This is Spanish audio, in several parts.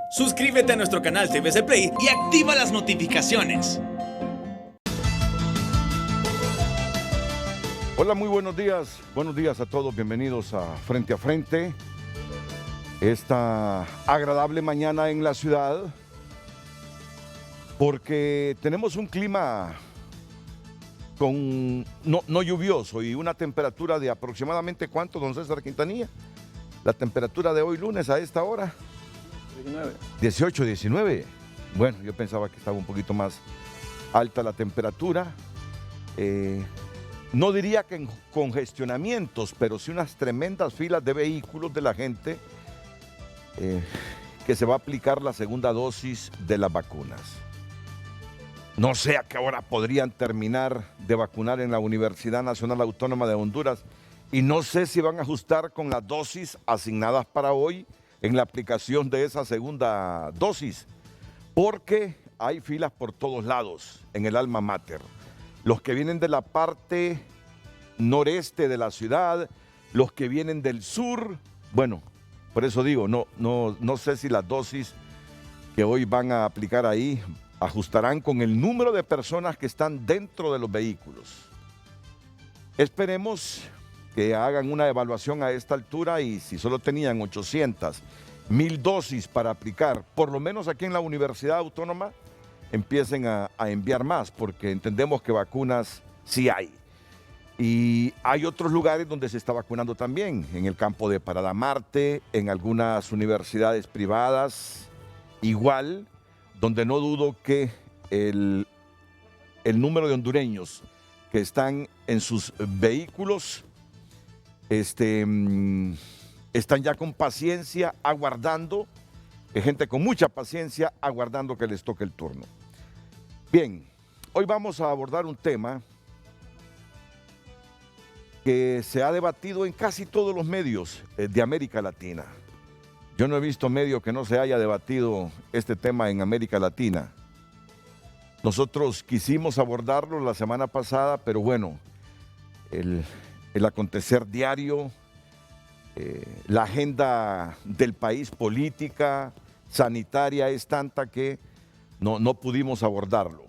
Suscríbete a nuestro canal TVC Play y activa las notificaciones. Hola, muy buenos días. Buenos días a todos. Bienvenidos a Frente. Esta agradable mañana en la ciudad, porque tenemos un clima no lluvioso y una temperatura de aproximadamente, ¿cuánto, don César Quintanilla? La temperatura de hoy lunes a esta hora. 18, 19. Bueno, yo pensaba que estaba un poquito más alta la temperatura. No diría que en congestionamientos, pero sí unas tremendas filas de vehículos de la gente que se va a aplicar la segunda dosis de las vacunas. No sé a qué hora podrían terminar de vacunar en la Universidad Nacional Autónoma de Honduras y no sé si van a ajustar con las dosis asignadas para hoy en la aplicación de esa segunda dosis, porque hay filas por todos lados en el alma mater. Los que vienen de la parte noreste de la ciudad, los que vienen del sur, bueno, por eso digo, no sé si las dosis que hoy van a aplicar ahí ajustarán con el número de personas que están dentro de los vehículos. Esperemos que hagan una evaluación a esta altura y si solo tenían 800,000 dosis para aplicar, por lo menos aquí en la Universidad Autónoma, empiecen a enviar más, porque entendemos que vacunas sí hay. Y hay otros lugares donde se está vacunando también, en el campo de Parada Marte, en algunas universidades privadas, igual, donde no dudo que el número de hondureños que están en sus vehículos están ya con paciencia, aguardando, gente con mucha paciencia, aguardando que les toque el turno. Bien, hoy vamos a abordar un tema que se ha debatido en casi todos los medios de América Latina. Yo no he visto medio que no se haya debatido este tema en América Latina. Nosotros quisimos abordarlo la semana pasada, pero bueno, el acontecer diario, la agenda del país política, sanitaria, es tanta que no pudimos abordarlo.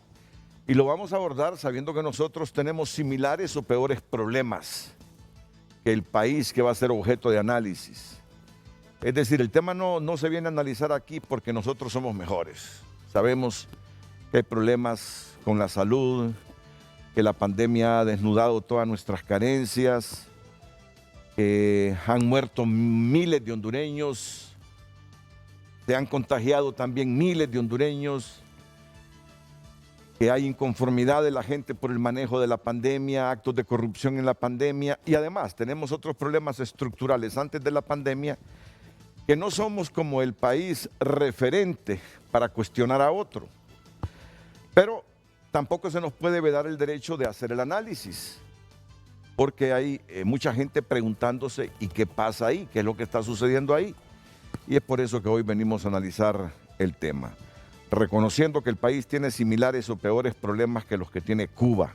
Y lo vamos a abordar sabiendo que nosotros tenemos similares o peores problemas que el país que va a ser objeto de análisis. Es decir, el tema no se viene a analizar aquí porque nosotros somos mejores. Sabemos que hay problemas con la salud, que la pandemia ha desnudado todas nuestras carencias, que han muerto miles de hondureños, se han contagiado también miles de hondureños, que hay inconformidad de la gente por el manejo de la pandemia, actos de corrupción en la pandemia y además tenemos otros problemas estructurales antes de la pandemia, que no somos como el país referente para cuestionar a otro. Pero tampoco se nos puede vedar el derecho de hacer el análisis, porque hay mucha gente preguntándose ¿y qué pasa ahí? ¿Qué es lo que está sucediendo ahí? Y es por eso que hoy venimos a analizar el tema, reconociendo que el país tiene similares o peores problemas que los que tiene Cuba.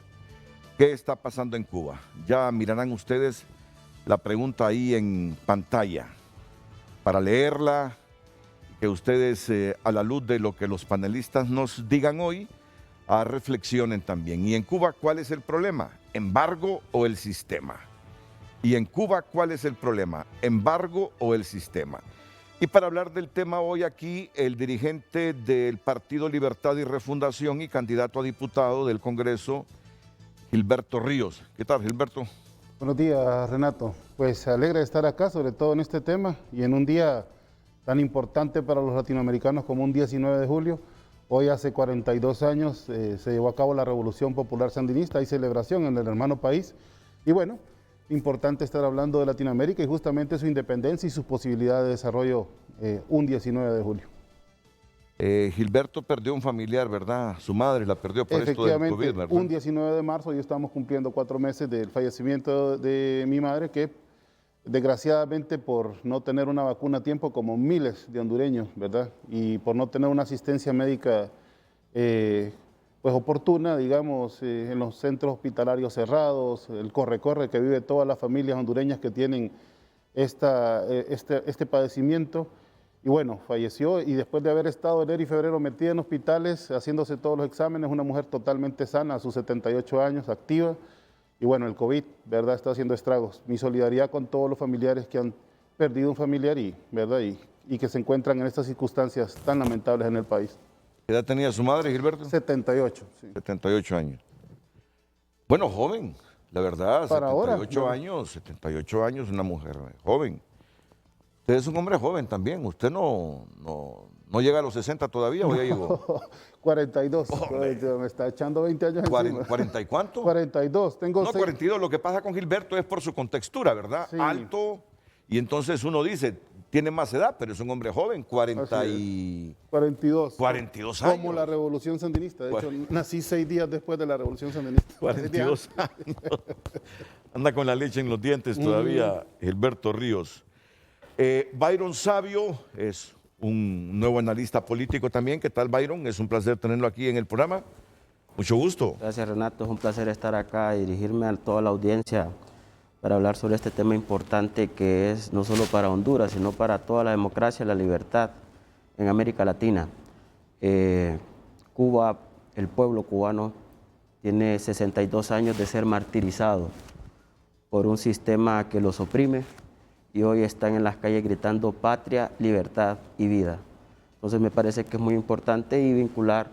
¿Qué está pasando en Cuba? Ya mirarán ustedes la pregunta ahí en pantalla, para leerla, que ustedes a la luz de lo que los panelistas nos digan hoy, reflexionen también. ¿Y en Cuba cuál es el problema? ¿Embargo o el sistema? ¿Y en Cuba cuál es el problema? ¿Embargo o el sistema? Y para hablar del tema hoy aquí, el dirigente del Partido Libertad y Refundación y candidato a diputado del Congreso, Gilberto Ríos. ¿Qué tal, Gilberto? Buenos días, Renato. Pues alegre de estar acá, sobre todo en este tema y en un día tan importante para los latinoamericanos como un 19 de julio. Hoy hace 42 años se llevó a cabo la Revolución Popular Sandinista, hay celebración en el hermano país y bueno, importante estar hablando de Latinoamérica y justamente su independencia y sus posibilidades de desarrollo un 19 de julio. Gilberto perdió un familiar, ¿verdad? Su madre la perdió por esto del COVID, ¿verdad? Un 19 de marzo, y estamos cumpliendo 4 meses del fallecimiento de mi madre, que desgraciadamente por no tener una vacuna a tiempo, como miles de hondureños, ¿verdad? Y por no tener una asistencia médica pues oportuna, digamos, en los centros hospitalarios cerrados, el corre-corre que vive todas las familias hondureñas que tienen este padecimiento, Y bueno, falleció y después de haber estado enero y febrero metida en hospitales, haciéndose todos los exámenes, una mujer totalmente sana a sus 78 años, activa. Y bueno, el COVID, ¿verdad?, está haciendo estragos. Mi solidaridad con todos los familiares que han perdido un familiar ¿verdad?, y que se encuentran en estas circunstancias tan lamentables en el país. ¿Qué edad tenía su madre, Gilberto? 78, sí. 78 años. Bueno, joven, la verdad, Para 78 ahora, años, 78 años, una mujer joven. Usted es un hombre joven también, usted no llega a los 60 todavía, ¿o ya llegó? 42, 42, me está echando 20 años encima. ¿40 y cuánto? 42, tengo No, 42, lo que pasa con Gilberto es por su contextura, ¿verdad? Sí. Alto, y entonces uno dice, tiene más edad, pero es un hombre joven, 42. 42 años. Como la Revolución Sandinista. De hecho, nací 6 días después de la Revolución Sandinista. 42 años. Anda con la leche en los dientes todavía, Gilberto Ríos. Byron Sabio es un nuevo analista político también. ¿Qué tal, Byron? Es un placer tenerlo aquí en el programa. Mucho gusto. Gracias, Renato. Es un placer estar acá y dirigirme a toda la audiencia para hablar sobre este tema importante que es no solo para Honduras, sino para toda la democracia y la libertad en América Latina. Cuba, el pueblo cubano, tiene 62 años de ser martirizado por un sistema que los oprime y hoy están en las calles gritando patria, libertad y vida. Entonces me parece que es muy importante y vincular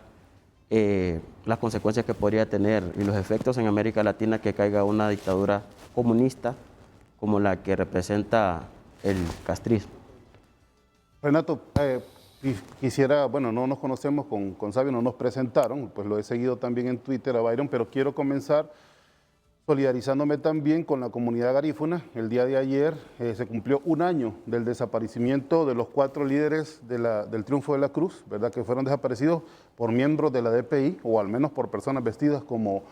las consecuencias que podría tener y los efectos en América Latina que caiga una dictadura comunista como la que representa el castrismo. Renato, quisiera, bueno, no nos conocemos con Sabio, no nos presentaron, pues lo he seguido también en Twitter a Byron, pero quiero comenzar solidarizándome también con la comunidad garífuna. El día de ayer se cumplió 1 año del desaparecimiento de los 4 líderes del Triunfo de la Cruz, ¿verdad?, que fueron desaparecidos por miembros de la DPI, o al menos por personas vestidas como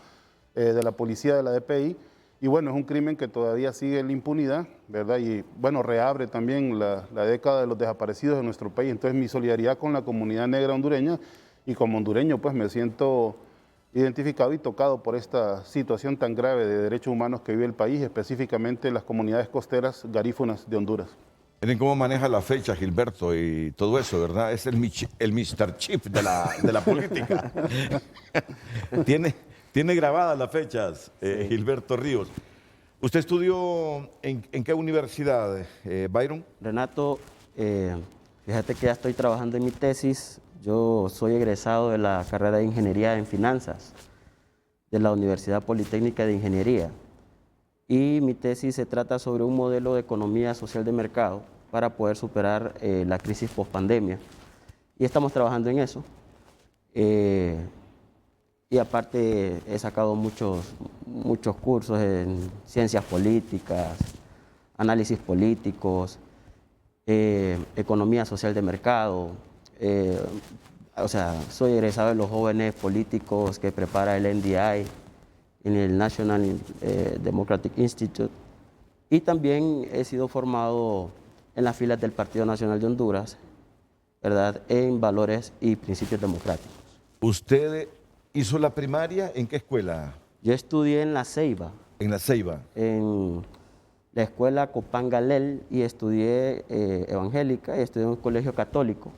de la policía de la DPI. Y bueno, es un crimen que todavía sigue en la impunidad, ¿verdad? Y bueno, reabre también la década de los desaparecidos en nuestro país. Entonces mi solidaridad con la comunidad negra hondureña, y como hondureño pues me siento identificado y tocado por esta situación tan grave de derechos humanos que vive el país, específicamente las comunidades costeras garífunas de Honduras. Miren cómo maneja la fecha, Gilberto, y todo eso, ¿verdad? Es el Mr. Chip de la política. Tiene grabadas las fechas, Gilberto Ríos. ¿Usted estudió en qué universidad, Byron? Renato, fíjate que ya estoy trabajando en mi tesis. Yo soy egresado de la carrera de Ingeniería en Finanzas de la Universidad Politécnica de Ingeniería. Y mi tesis se trata sobre un modelo de economía social de mercado para poder superar la crisis post-pandemia. Y estamos trabajando en eso. Y aparte he sacado muchos cursos en ciencias políticas, análisis políticos, economía social de mercado. O sea, soy egresado de los jóvenes políticos que prepara el NDI en el National Democratic Institute, y también he sido formado en las filas del Partido Nacional de Honduras, ¿verdad?, en valores y principios democráticos. ¿Usted hizo la primaria en qué escuela? Yo estudié en La Ceiba. En La Ceiba. En la escuela Copán Galel, y estudié evangélica, y estudié en un colegio católico.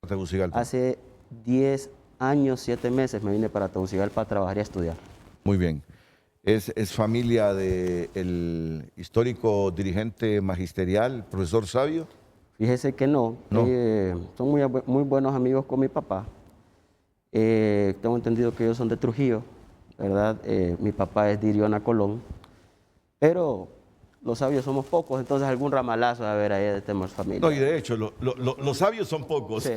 Tegucigalpa. Hace 10 años, 7 meses me vine para Tegucigalpa a trabajar y a estudiar. Muy bien. ¿Es familia del histórico dirigente magisterial, profesor Sabio? Fíjese que no. Son muy buenos amigos con mi papá. Tengo entendido que ellos son de Trujillo, ¿verdad? Mi papá es de Iriona Colón, pero los sabios somos pocos, entonces algún ramalazo a ver ahí de temas familia. No, y de hecho, los sabios son pocos. Sí.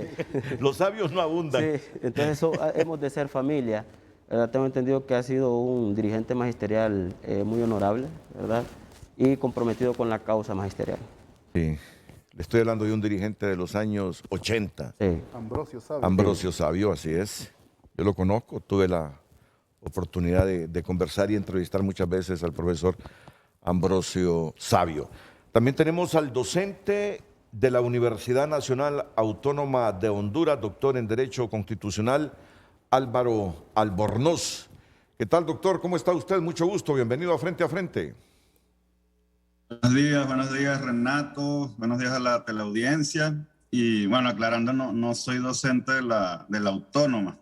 Los sabios no abundan. Sí, entonces hemos de ser familia, ¿verdad? Tengo entendido que ha sido un dirigente magisterial muy honorable, ¿verdad?, y comprometido con la causa magisterial. Sí, le estoy hablando de un dirigente de los años 80. Sí. Ambrosio Sabio. Ambrosio Sabio, así es. Yo lo conozco, tuve la oportunidad de conversar y entrevistar muchas veces al profesor Ambrosio Sabio. También tenemos al docente de la Universidad Nacional Autónoma de Honduras, doctor en Derecho Constitucional, Álvaro Albornoz. ¿Qué tal, doctor? ¿Cómo está usted? Mucho gusto. Bienvenido a Frente a Frente. Buenos días Renato, buenos días a la teleaudiencia. Y bueno, aclarando, no soy docente de la Autónoma,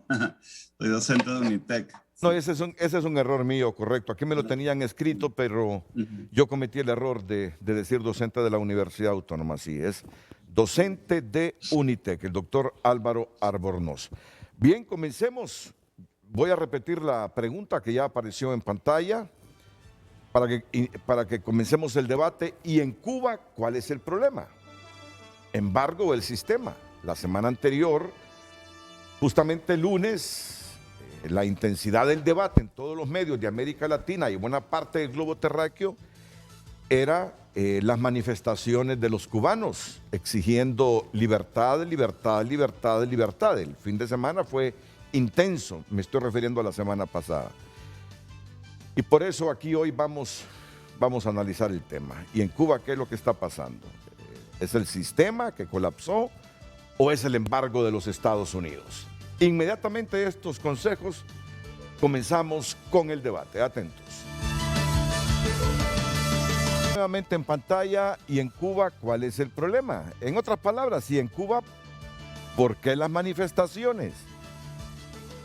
soy docente de Unitec. No, Sí. ese es un error mío, correcto. Aquí me lo tenían escrito, pero yo cometí el error de decir docente de la Universidad Autónoma. Sí, es docente de Unitec, el doctor Álvaro Albornoz. Bien, comencemos. Voy a repetir la pregunta que ya apareció en pantalla para que comencemos el debate. ¿Y en Cuba cuál es el problema? Embargo del sistema. La semana anterior, justamente el lunes, la intensidad del debate en todos los medios de América Latina y buena parte del globo terráqueo era las manifestaciones de los cubanos exigiendo libertad, libertad, libertad, libertad. El fin de semana fue intenso, me estoy refiriendo a la semana pasada. Y por eso aquí hoy vamos a analizar el tema. ¿Y en Cuba qué es lo que está pasando? ¿Es el sistema que colapsó o es el embargo de los Estados Unidos? Inmediatamente estos consejos, comenzamos con el debate. Atentos. Nuevamente en pantalla, ¿y en Cuba cuál es el problema? En otras palabras, ¿y en Cuba por qué las manifestaciones?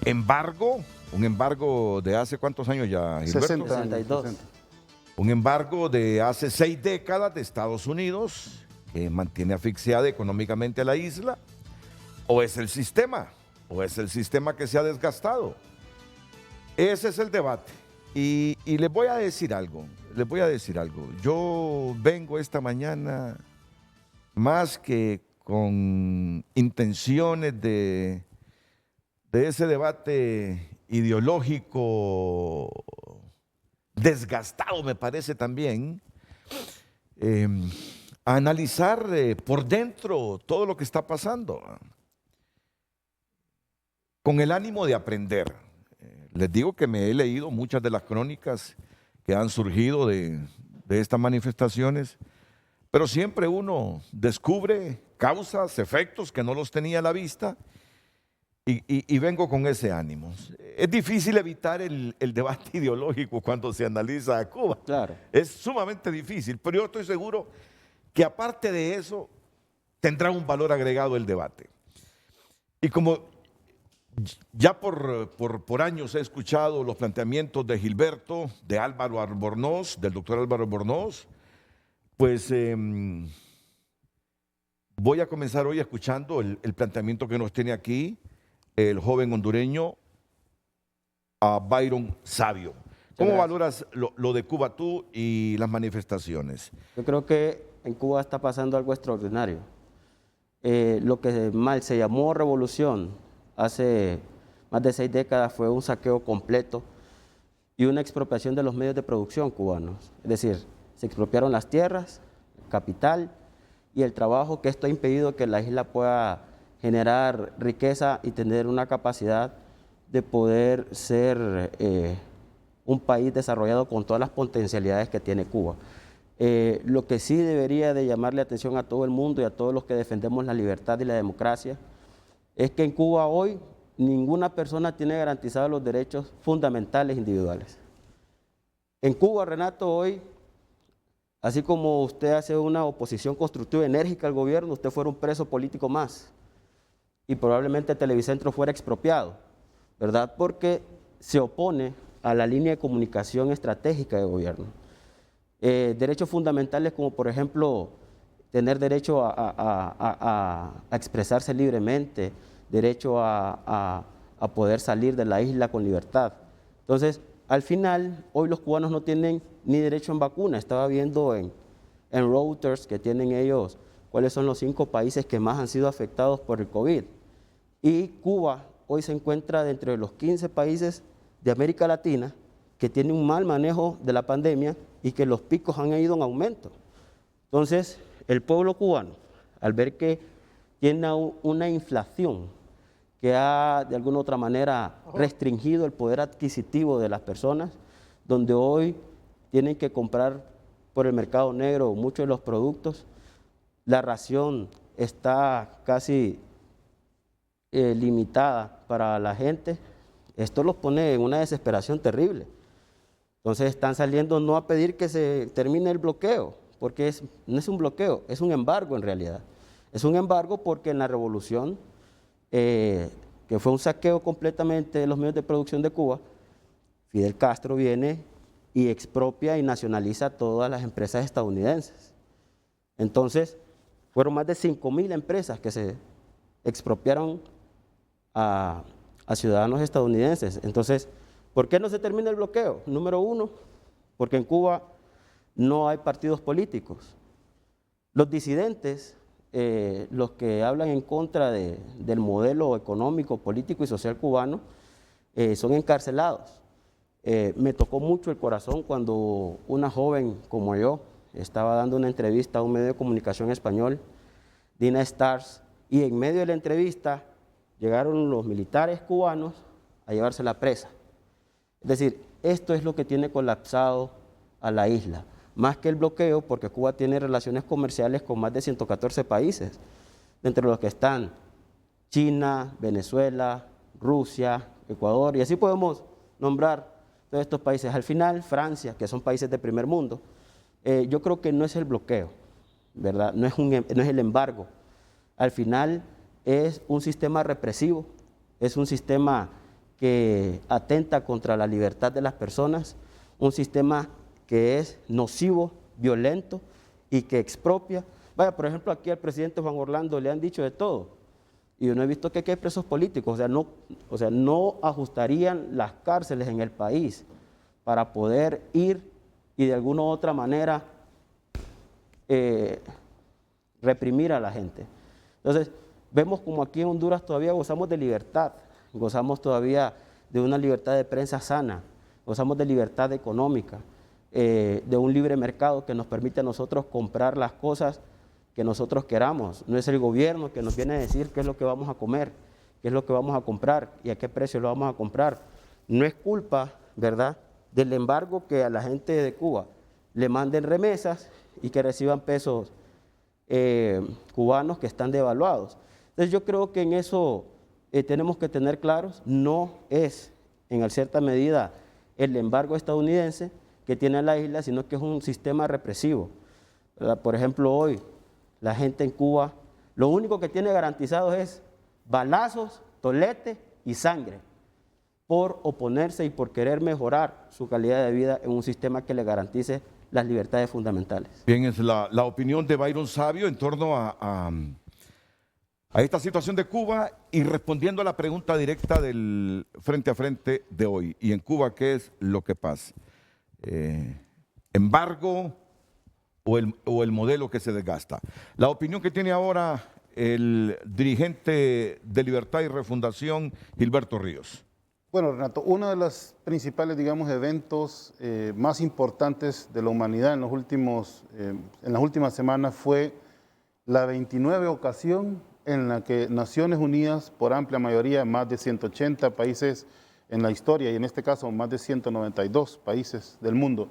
¿Embargo? ¿Un embargo de hace cuántos años ya, Gilberto? 60 años, 62. 60. Un embargo de hace 6 décadas de Estados Unidos que mantiene asfixiada económicamente a la isla. ¿O es el sistema? ¿O es el sistema que se ha desgastado? Ese es el debate. Y les voy a decir algo, Yo vengo esta mañana más que con intenciones de ese debate ideológico desgastado, me parece también, a analizar por dentro todo lo que está pasando, con el ánimo de aprender. Les digo que me he leído muchas de las crónicas que han surgido de estas manifestaciones, pero siempre uno descubre causas, efectos que no los tenía a la vista y vengo con ese ánimo. Es difícil evitar el debate ideológico cuando se analiza a Cuba. Claro. Es sumamente difícil, pero yo estoy seguro que aparte de eso tendrá un valor agregado el debate. Y como ya por años he escuchado los planteamientos de Gilberto, de Álvaro Albornoz, del doctor Álvaro Albornoz, pues voy a comenzar hoy escuchando el planteamiento que nos tiene aquí el joven hondureño Byron Sabio. ¿Cómo valoras lo de Cuba tú y las manifestaciones? Yo creo que en Cuba está pasando algo extraordinario. Lo que mal se llamó revolución hace más de 6 décadas fue un saqueo completo y una expropiación de los medios de producción cubanos. Es decir, se expropiaron las tierras, el capital y el trabajo, que esto ha impedido que la isla pueda generar riqueza y tener una capacidad de poder ser un país desarrollado con todas las potencialidades que tiene Cuba. Lo que sí debería de llamarle atención a todo el mundo y a todos los que defendemos la libertad y la democracia es que en Cuba hoy ninguna persona tiene garantizados los derechos fundamentales individuales. En Cuba, Renato, hoy, así como usted hace una oposición constructiva enérgica al gobierno, usted fuera un preso político más y probablemente Televicentro fuera expropiado, ¿verdad? Porque se opone a la línea de comunicación estratégica del gobierno. Derechos fundamentales como, por ejemplo, tener derecho a expresarse libremente, derecho a poder salir de la isla con libertad. Entonces, al final, hoy los cubanos no tienen ni derecho en vacuna. Estaba viendo en Reuters que tienen ellos cuáles son los 5 países que más han sido afectados por el COVID. Y Cuba hoy se encuentra dentro de los 15 países de América Latina que tienen un mal manejo de la pandemia y que los picos han ido en aumento. Entonces, el pueblo cubano, al ver que tiene una inflación que ha de alguna u otra manera restringido el poder adquisitivo de las personas, donde hoy tienen que comprar por el mercado negro muchos de los productos, la ración está casi limitada para la gente, esto los pone en una desesperación terrible. Entonces están saliendo no a pedir que se termine el bloqueo, porque no es un bloqueo, es un embargo en realidad. Es un embargo porque en la revolución, que fue un saqueo completamente de los medios de producción de Cuba, Fidel Castro viene y expropia y nacionaliza todas las empresas estadounidenses. Entonces, fueron más de 5.000 empresas que se expropiaron a ciudadanos estadounidenses. Entonces, ¿por qué no se termina el bloqueo? Número uno, porque en Cuba no hay partidos políticos. Los disidentes, los que hablan en contra del modelo económico, político y social cubano, son encarcelados. Me tocó mucho el corazón cuando una joven como yo estaba dando una entrevista a un medio de comunicación español, Dina Stars, y en medio de la entrevista llegaron los militares cubanos a llevársela presa. Es decir, esto es lo que tiene colapsado a la isla, más que el bloqueo, porque Cuba tiene relaciones comerciales con más de 114 países, entre los que están China, Venezuela, Rusia, Ecuador, y así podemos nombrar todos estos países. Al final, Francia, que son países de primer mundo, yo creo que no es el bloqueo, ¿verdad? No es el embargo. Al final es un sistema represivo, es un sistema que atenta contra la libertad de las personas, un sistema que es nocivo, violento y que expropia. Vaya, por ejemplo, aquí al presidente Juan Orlando le han dicho de todo, y yo no he visto que hay presos políticos, o sea, no ajustarían las cárceles en el país para poder ir y de alguna u otra manera reprimir a la gente. Entonces, vemos como aquí en Honduras todavía gozamos de libertad, gozamos todavía de una libertad de prensa sana, gozamos de libertad económica, de un libre mercado que nos permite a nosotros comprar las cosas que nosotros queramos. No es el gobierno que nos viene a decir qué es lo que vamos a comer, qué es lo que vamos a comprar y a qué precio lo vamos a comprar. No es culpa, ¿verdad?, del embargo que a la gente de Cuba le manden remesas y que reciban pesos cubanos que están devaluados. Entonces yo creo que en eso tenemos que tener claros, no es en cierta medida el embargo estadounidense que tiene la isla, sino que es un sistema represivo, ¿verdad? Por ejemplo, hoy la gente en Cuba, lo único que tiene garantizado es balazos, tolete y sangre, por oponerse y por querer mejorar su calidad de vida en un sistema que le garantice las libertades fundamentales. Bien, es la opinión de Byron Sabio en torno a esta situación de Cuba y respondiendo a la pregunta directa del frente a frente de hoy. Y en Cuba, ¿qué es lo que pasa? ¿Embargo o el modelo que se desgasta? La opinión que tiene ahora el dirigente de Libertad y Refundación, Gilberto Ríos. Bueno, Renato, uno de los principales, digamos, eventos más importantes de la humanidad en las últimas semanas fue la 29 ocasión en la que Naciones Unidas, por amplia mayoría, más de 180 países en la historia, y en este caso más de 192 países del mundo,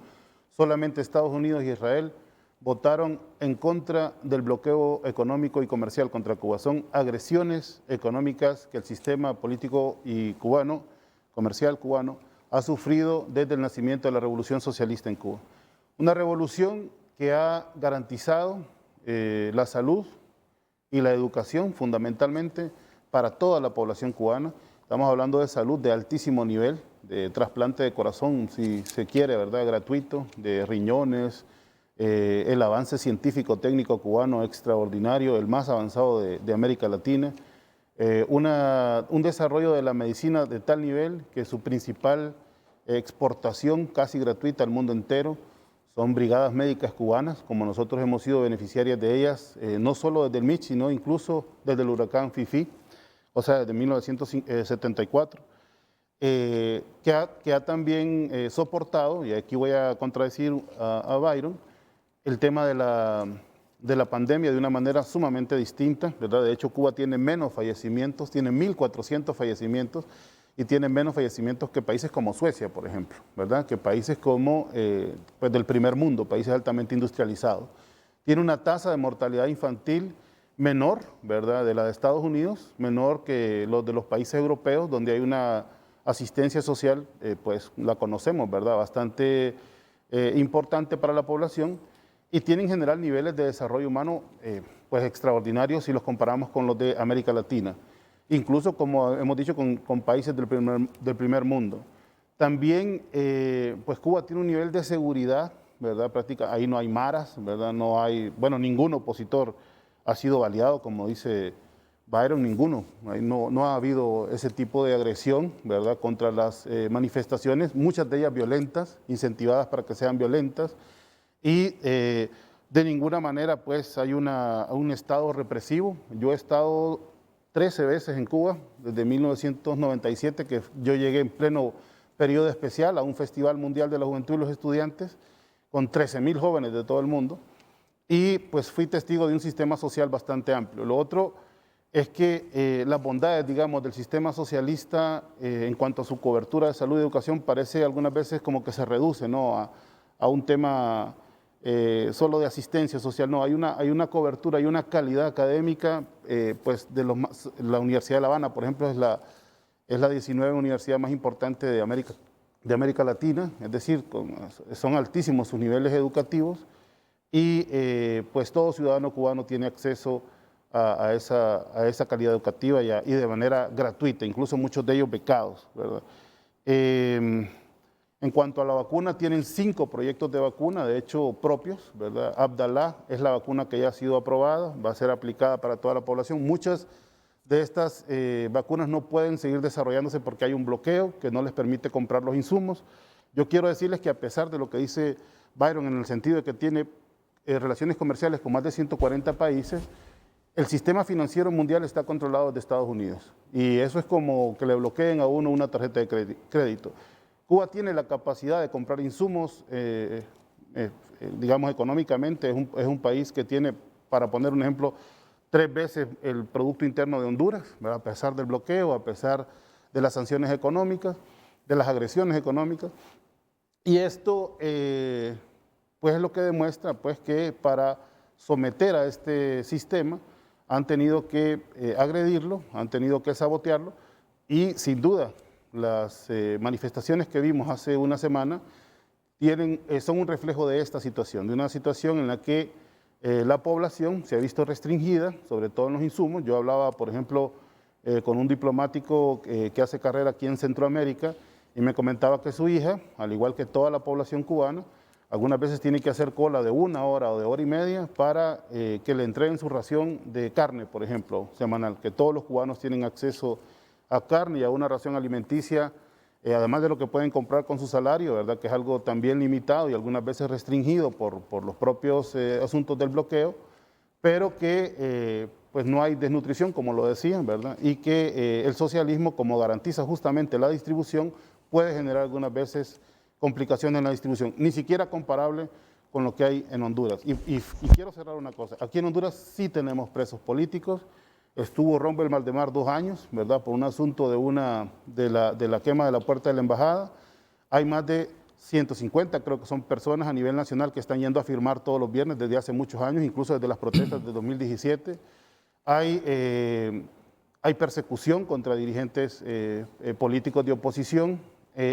solamente Estados Unidos y Israel votaron en contra del bloqueo económico y comercial contra Cuba. Son agresiones económicas que el sistema político y comercial cubano, ha sufrido desde el nacimiento de la revolución socialista en Cuba. Una revolución que ha garantizado la salud y la educación fundamentalmente para toda la población cubana. Estamos hablando de salud de altísimo nivel, de trasplante de corazón, si se quiere, ¿verdad?, gratuito, de riñones, el avance científico técnico cubano extraordinario, el más avanzado de América Latina, un desarrollo de la medicina de tal nivel que su principal exportación casi gratuita al mundo entero son brigadas médicas cubanas, como nosotros hemos sido beneficiarias de ellas, no solo desde el MICH, sino incluso desde el huracán Fifi, o sea, desde 1974, que ha también soportado, y aquí voy a contradecir a Byron, el tema de la pandemia de una manera sumamente distinta, ¿verdad? De hecho, Cuba tiene menos fallecimientos, tiene 1.400 fallecimientos, y tiene menos fallecimientos que países como Suecia, por ejemplo, ¿verdad? Que países como pues del primer mundo, países altamente industrializados. Tiene una tasa de mortalidad infantil menor, ¿verdad?, de la de Estados Unidos, menor que los de los países europeos, donde hay una asistencia social, pues la conocemos, ¿verdad?, bastante importante para la población. y tienen en general niveles de desarrollo humano pues extraordinarios si los comparamos con los de América Latina, incluso como hemos dicho con países del primer mundo. También pues Cuba tiene un nivel de seguridad, ¿verdad? Ahí no hay maras, ¿verdad? No hay, bueno, ningún opositor ha sido baleado, como dice Byron, ninguno. Ahí no ha habido ese tipo de agresión, ¿verdad? Contra las manifestaciones, muchas de ellas violentas, incentivadas para que sean violentas, y de ninguna manera pues hay un estado represivo. Yo he estado 13 veces en Cuba desde 1997, que yo llegué en pleno periodo especial a un Festival Mundial de la Juventud y los Estudiantes con 13.000 jóvenes de todo el mundo, y pues fui testigo de un sistema social bastante amplio. Lo otro es que las bondades, digamos, del sistema socialista en cuanto a su cobertura de salud y educación parece algunas veces como que se reduce, ¿no?, a un tema solo de asistencia social. No, hay una cobertura, hay una calidad académica, pues la Universidad de La Habana, por ejemplo, es la 19ª universidad más importante de América Latina, es decir, son altísimos sus niveles educativos, y pues todo ciudadano cubano tiene acceso a esa calidad educativa y de manera gratuita, incluso muchos de ellos becados, ¿verdad? En cuanto a la vacuna, tienen 5 proyectos de vacuna, de hecho propios, ¿verdad? Abdalá es la vacuna que ya ha sido aprobada, va a ser aplicada para toda la población. Muchas de estas vacunas no pueden seguir desarrollándose porque hay un bloqueo que no les permite comprar los insumos. Yo quiero decirles que a pesar de lo que dice Byron en el sentido de que tiene relaciones comerciales con más de 140 países, el sistema financiero mundial está controlado desde Estados Unidos, y eso es como que le bloqueen a uno una tarjeta de crédito. Cuba tiene la capacidad de comprar insumos, digamos, económicamente, es un país que tiene, para poner un ejemplo, 3 veces el Producto Interno de Honduras, ¿verdad? A pesar del bloqueo, a pesar de las sanciones económicas, de las agresiones económicas. Y esto pues es lo que demuestra pues, que para someter a este sistema han tenido que agredirlo, han tenido que sabotearlo, y sin duda las manifestaciones que vimos hace una semana son un reflejo de esta situación, de una situación en la que la población se ha visto restringida, sobre todo en los insumos. Yo hablaba, por ejemplo, con un diplomático que hace carrera aquí en Centroamérica, y me comentaba que su hija, al igual que toda la población cubana, algunas veces tiene que hacer cola de 1 hora o de 1 hora y media para que le entreguen su ración de carne, por ejemplo, semanal, que todos los cubanos tienen acceso a carne y a una ración alimenticia, además de lo que pueden comprar con su salario, ¿verdad? Que es algo también limitado y algunas veces restringido por los propios asuntos del bloqueo, pero que pues no hay desnutrición, como lo decían, ¿verdad? Y que el socialismo, como garantiza justamente la distribución, puede generar algunas veces complicaciones en la distribución, ni siquiera comparable con lo que hay en Honduras. Y quiero cerrar una cosa, aquí en Honduras sí tenemos presos políticos. Estuvo Rommel Maldemar 2 años, ¿verdad? Por un asunto de la quema de la puerta de la embajada. Hay más de 150, creo que son personas a nivel nacional que están yendo a firmar todos los viernes desde hace muchos años, incluso desde las protestas de 2017. Hay persecución contra dirigentes políticos de oposición.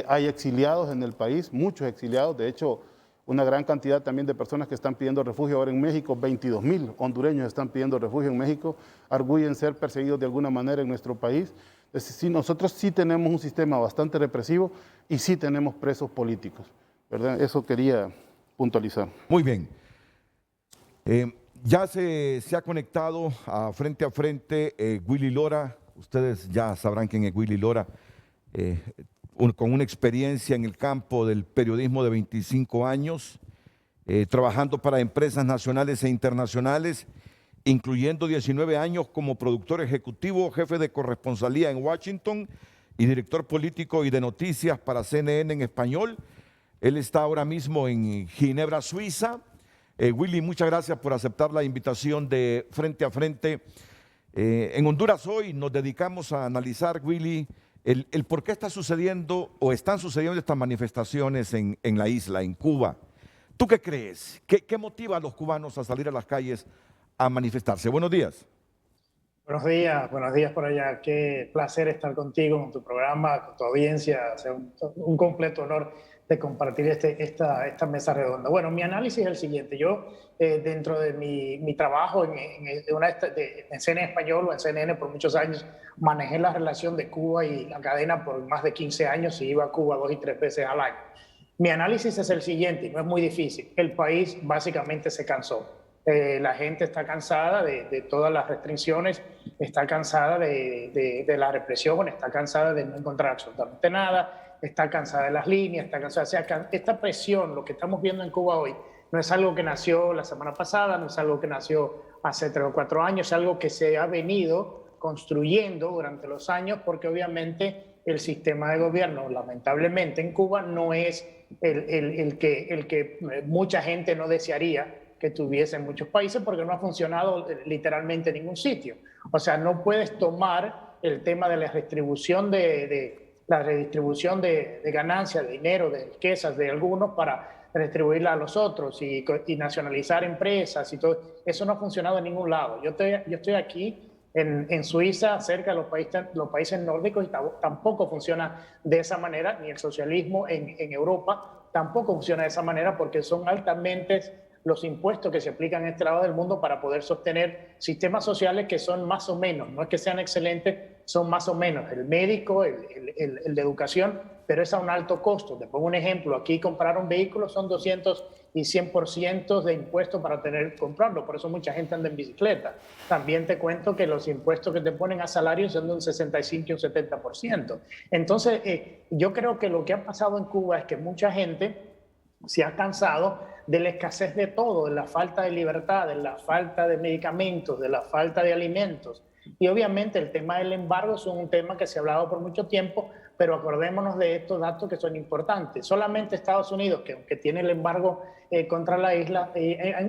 Hay exiliados en el país, muchos exiliados. De hecho, una gran cantidad también de personas que están pidiendo refugio ahora en México. 22.000 hondureños están pidiendo refugio en México, arguyen ser perseguidos de alguna manera en nuestro país. Entonces, sí, nosotros sí tenemos un sistema bastante represivo y sí tenemos presos políticos, ¿verdad? Eso quería puntualizar. Muy bien. Ya se ha conectado a frente Willy Lora. Ustedes ya sabrán quién es Willy Lora. Con una experiencia en el campo del periodismo de 25 años, trabajando para empresas nacionales e internacionales, incluyendo 19 años como productor ejecutivo, jefe de corresponsalía en Washington y director político y de noticias para CNN en español. Él está ahora mismo en Ginebra, Suiza. Willy, muchas gracias por aceptar la invitación de Frente a Frente. En Honduras hoy nos dedicamos a analizar, Willy, el por qué está sucediendo o están sucediendo estas manifestaciones en la isla, en Cuba. ¿Tú qué crees? ¿Qué motiva a los cubanos a salir a las calles a manifestarse? Buenos días. Buenos días por allá. Qué placer estar contigo, con tu programa, con tu audiencia. Es un completo honor de compartir esta mesa redonda. Bueno, mi análisis es el siguiente. Yo, dentro de mi trabajo en CNN Español o en CNN por muchos años, manejé la relación de Cuba y la cadena por más de 15 años y iba a Cuba 2 y 3 veces al año. Mi análisis es el siguiente, y no es muy difícil. El país básicamente se cansó. La gente está cansada de todas las restricciones, está cansada de la represión, está cansada de no encontrar absolutamente nada, está cansada de las líneas, está cansada. O sea, esta presión, lo que estamos viendo en Cuba hoy, no es algo que nació la semana pasada, no es algo que nació hace 3 o 4 años, es algo que se ha venido construyendo durante los años, porque obviamente el sistema de gobierno, lamentablemente en Cuba, no es el que mucha gente no desearía que tuviese en muchos países, porque no ha funcionado literalmente en ningún sitio. O sea, no puedes tomar el tema de la redistribución de ganancias, de dinero, de riquezas de algunos para redistribuirla a los otros y nacionalizar empresas y todo. Eso no ha funcionado en ningún lado. Yo estoy aquí en Suiza, cerca de los países nórdicos, y tampoco funciona de esa manera, ni el socialismo en Europa tampoco funciona de esa manera, porque son altamente los impuestos que se aplican en este lado del mundo para poder sostener sistemas sociales que son más o menos, no es que sean excelentes, son más o menos, el médico, el de educación, pero es a un alto costo. Te pongo un ejemplo, aquí comprar un vehículo son 200 y 100% de impuestos para comprarlo, por eso mucha gente anda en bicicleta. También te cuento que los impuestos que te ponen a salarios son de un 65 y un 70%. Entonces, yo creo que lo que ha pasado en Cuba es que mucha gente se ha cansado de la escasez de todo, de la falta de libertad, de la falta de medicamentos, de la falta de alimentos. Y obviamente el tema del embargo es un tema que se ha hablado por mucho tiempo, pero acordémonos de estos datos que son importantes. Solamente Estados Unidos, que aunque tiene el embargo contra la isla,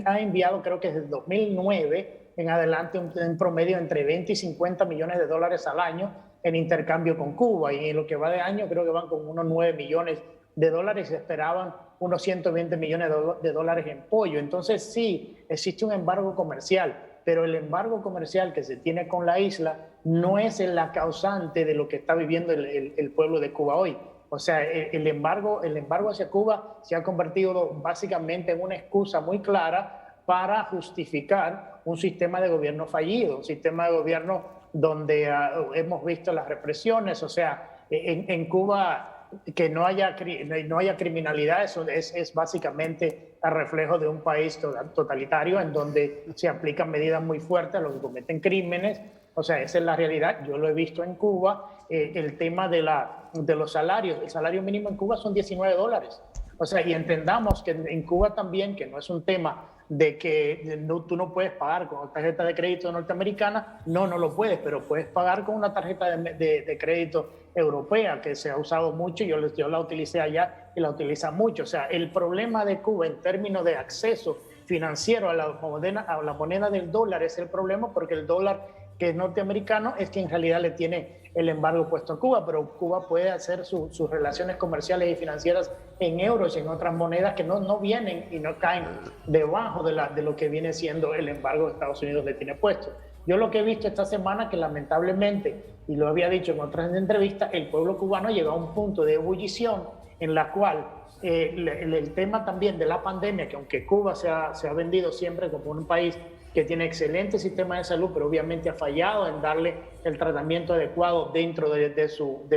ha enviado, creo que desde 2009 en adelante, un promedio entre 20 y 50 millones de dólares al año en intercambio con Cuba. Y en lo que va de año creo que van con unos 9 millones de dólares y se esperaban unos 120 millones de dólares en pollo. Entonces sí, existe un embargo comercial, pero el embargo comercial que se tiene con la isla no es la causante de lo que está viviendo el pueblo de Cuba hoy. O sea, el embargo hacia Cuba se ha convertido básicamente en una excusa muy clara para justificar un sistema de gobierno fallido, un sistema de gobierno donde hemos visto las represiones. O sea, en Cuba que no haya criminalidad, eso es básicamente el reflejo de un país totalitario en donde se aplican medidas muy fuertes a los que cometen crímenes. O sea, esa es la realidad. Yo lo he visto en Cuba. El tema de los salarios, el salario mínimo en Cuba son $19. O sea, y entendamos que en Cuba también, que no es un tema de que tú no puedes pagar con tarjeta de crédito norteamericana, no lo puedes, pero puedes pagar con una tarjeta de crédito europea que se ha usado mucho. Yo la utilicé allá y la utiliza mucho. O sea, el problema de Cuba en términos de acceso financiero a la moneda del dólar es el problema, porque el dólar que es norteamericano es que en realidad le tiene el embargo puesto a Cuba, pero Cuba puede hacer sus relaciones comerciales y financieras en euros y en otras monedas que no vienen y no caen debajo de lo que viene siendo el embargo que Estados Unidos le tiene puesto. Yo lo que he visto esta semana, que lamentablemente, y lo había dicho en otras entrevistas, el pueblo cubano llegó a un punto de ebullición en la cual el tema también de la pandemia, que aunque Cuba se ha vendido siempre como un país que tiene excelente sistema de salud, pero obviamente ha fallado en darle el tratamiento adecuado dentro de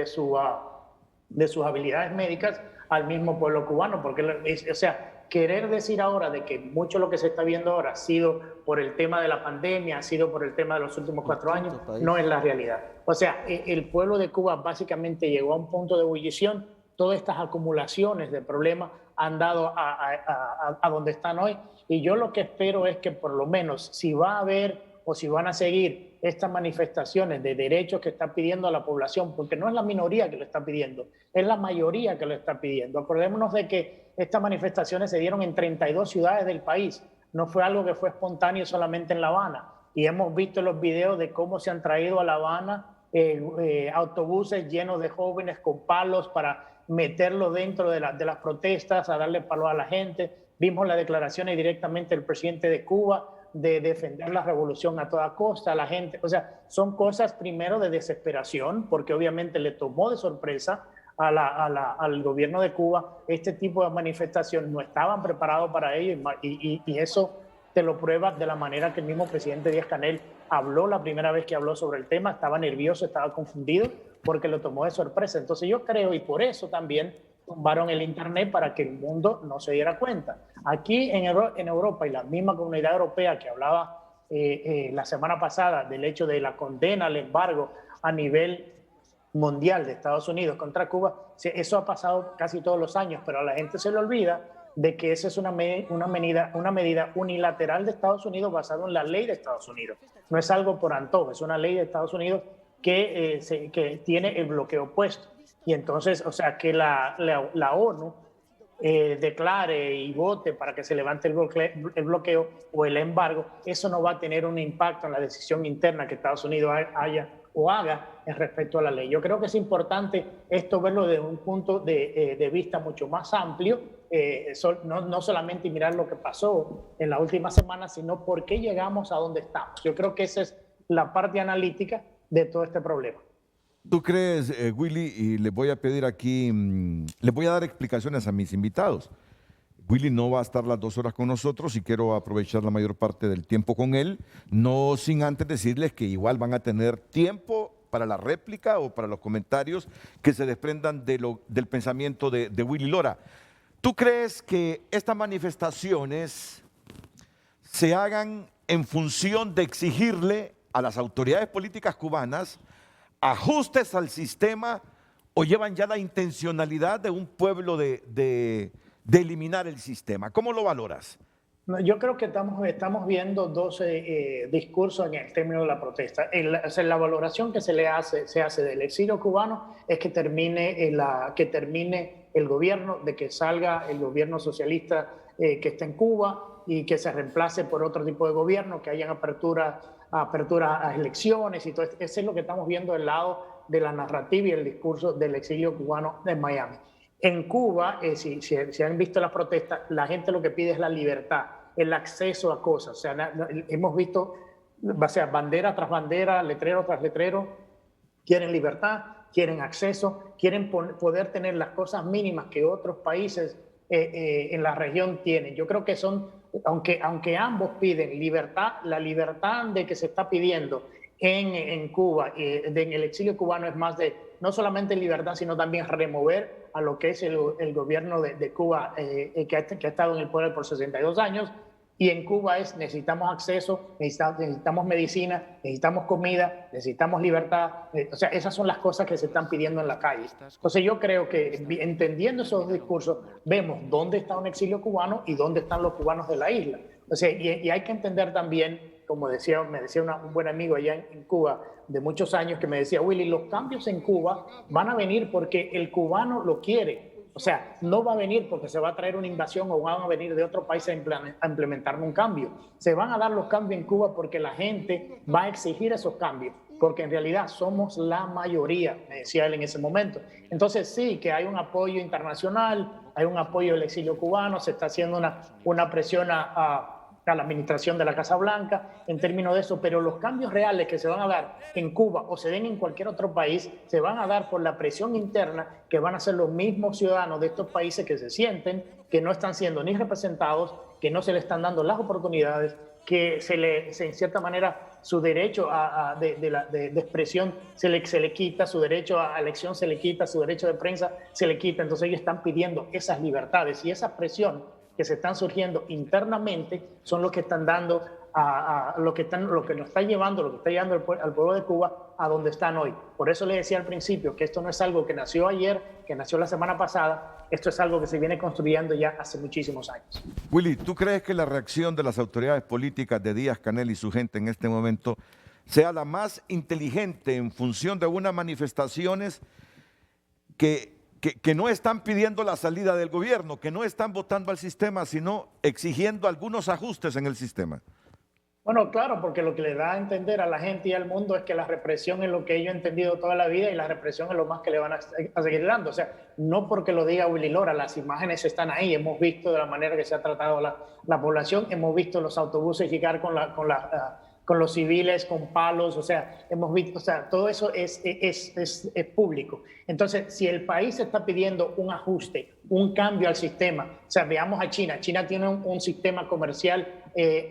sus habilidades médicas al mismo pueblo cubano, porque, o sea, querer decir ahora de que mucho lo que se está viendo ahora ha sido por el tema de la pandemia, ha sido por el tema de los últimos 4 años, no es la realidad. O sea, el pueblo de Cuba básicamente llegó a un punto de ebullición. Todas estas acumulaciones de problemas han dado a donde están hoy. Y yo lo que espero es que por lo menos, si va a haber o si van a seguir estas manifestaciones de derechos que está pidiendo a la población, porque no es la minoría que lo está pidiendo, es la mayoría que lo está pidiendo. Acordémonos de que estas manifestaciones se dieron en 32 ciudades del país. No fue algo que fue espontáneo solamente en La Habana. Y hemos visto los videos de cómo se han traído a La Habana autobuses llenos de jóvenes con palos para meterlo dentro de las protestas, a darle palo a la gente. Vimos las declaraciones directamente del presidente de Cuba de defender la revolución a toda costa a la gente. O sea, son cosas primero de desesperación, porque obviamente le tomó de sorpresa al gobierno de Cuba, este tipo de manifestación no estaban preparados para ello y eso te lo prueba de la manera que el mismo presidente Díaz-Canel habló la primera vez que habló sobre el tema, estaba nervioso, estaba confundido porque lo tomó de sorpresa. Entonces yo creo, y por eso también tumbaron el internet para que el mundo no se diera cuenta. Aquí en Europa y la misma comunidad europea que hablaba la semana pasada del hecho de la condena al embargo a nivel mundial de Estados Unidos contra Cuba, eso ha pasado casi todos los años, pero a la gente se le olvida de que esa es una medida unilateral de Estados Unidos basada en la ley de Estados Unidos. No es algo por antojo, es una ley de Estados Unidos que tiene el bloqueo puesto. Y entonces, o sea, que la ONU declare y vote para que se levante el bloqueo o el embargo, eso no va a tener un impacto en la decisión interna que Estados Unidos haga en respecto a la ley. Yo creo que es importante esto verlo desde un punto de vista mucho más amplio, no solamente mirar lo que pasó en la última semana, sino por qué llegamos a donde estamos. Yo creo que esa es la parte analítica de todo este problema. ¿Tú crees, Willy, y les voy a pedir aquí, les voy a dar explicaciones a mis invitados? Willy no va a estar las 2 horas con nosotros y quiero aprovechar la mayor parte del tiempo con él, no sin antes decirles que igual van a tener tiempo para la réplica o para los comentarios que se desprendan del pensamiento de Willy Lora. ¿Tú crees que estas manifestaciones se hagan en función de exigirle a las autoridades políticas cubanas ajustes al sistema o llevan ya la intencionalidad de un pueblo de eliminar el sistema? ¿Cómo lo valoras? Yo creo que estamos viendo dos discursos en el término de la protesta. La valoración que se hace del exilio cubano es que termine el gobierno, de que salga el gobierno socialista que está en Cuba y que se reemplace por otro tipo de gobierno, que hayan apertura a elecciones y todo. Eso es lo que estamos viendo del lado de la narrativa y el discurso del exilio cubano en Miami. En Cuba, si han visto las protestas, la gente lo que pide es la libertad, el acceso a cosas. O sea, hemos visto, o sea, bandera tras bandera, letrero tras letrero, quieren libertad, quieren acceso, quieren poder tener las cosas mínimas que otros países en la región tienen. Yo creo que son, aunque ambos piden libertad, la libertad de que se está pidiendo en Cuba, en el exilio cubano, es más de no solamente libertad, sino también remover a lo que es el gobierno de Cuba, que ha estado en el poder por 62 años. Y en Cuba necesitamos acceso, necesitamos medicina, necesitamos comida, necesitamos libertad. O sea, esas son las cosas que se están pidiendo en la calle. Entonces yo creo que entendiendo esos discursos, vemos dónde está un exilio cubano y dónde están los cubanos de la isla. O sea, y hay que entender también, como me decía un buen amigo allá en Cuba de muchos años, que me decía, Willy, los cambios en Cuba van a venir porque el cubano lo quiere. O sea, no va a venir porque se va a traer una invasión o van a venir de otro país a implementar un cambio. Se van a dar los cambios en Cuba porque la gente va a exigir esos cambios, porque en realidad somos la mayoría, me decía él en ese momento. Entonces sí, que hay un apoyo internacional, hay un apoyo del exilio cubano, se está haciendo una presión a la administración de la Casa Blanca en términos de eso, pero los cambios reales que se van a dar en Cuba o se den en cualquier otro país se van a dar por la presión interna que van a hacer los mismos ciudadanos de estos países que se sienten que no están siendo ni representados, que no se les están dando las oportunidades, que en cierta manera su derecho de expresión se le quita, su derecho a elección se le quita, su derecho de prensa se le quita. Entonces ellos están pidiendo esas libertades y esa presión que se están surgiendo internamente son los que están dando lo que nos está llevando al pueblo de Cuba a donde están hoy. Por eso le decía al principio que esto no es algo que nació ayer, que nació la semana pasada, esto es algo que se viene construyendo ya hace muchísimos años. Willy, ¿tú crees que la reacción de las autoridades políticas de Díaz-Canel y su gente en este momento sea la más inteligente en función de unas manifestaciones que no están pidiendo la salida del gobierno, que no están votando al sistema, sino exigiendo algunos ajustes en el sistema? Bueno, claro, porque lo que le da a entender a la gente y al mundo es que la represión es lo que ellos han entendido toda la vida y la represión es lo más que le van a seguir dando. O sea, no porque lo diga Willy Lora, las imágenes están ahí, hemos visto de la manera que se ha tratado la población, hemos visto los autobuses llegar con con los civiles, con palos, o sea, hemos visto, o sea, todo eso es público. Entonces, si el país está pidiendo un ajuste, un cambio al sistema, o sea, veamos a China. China tiene un sistema comercial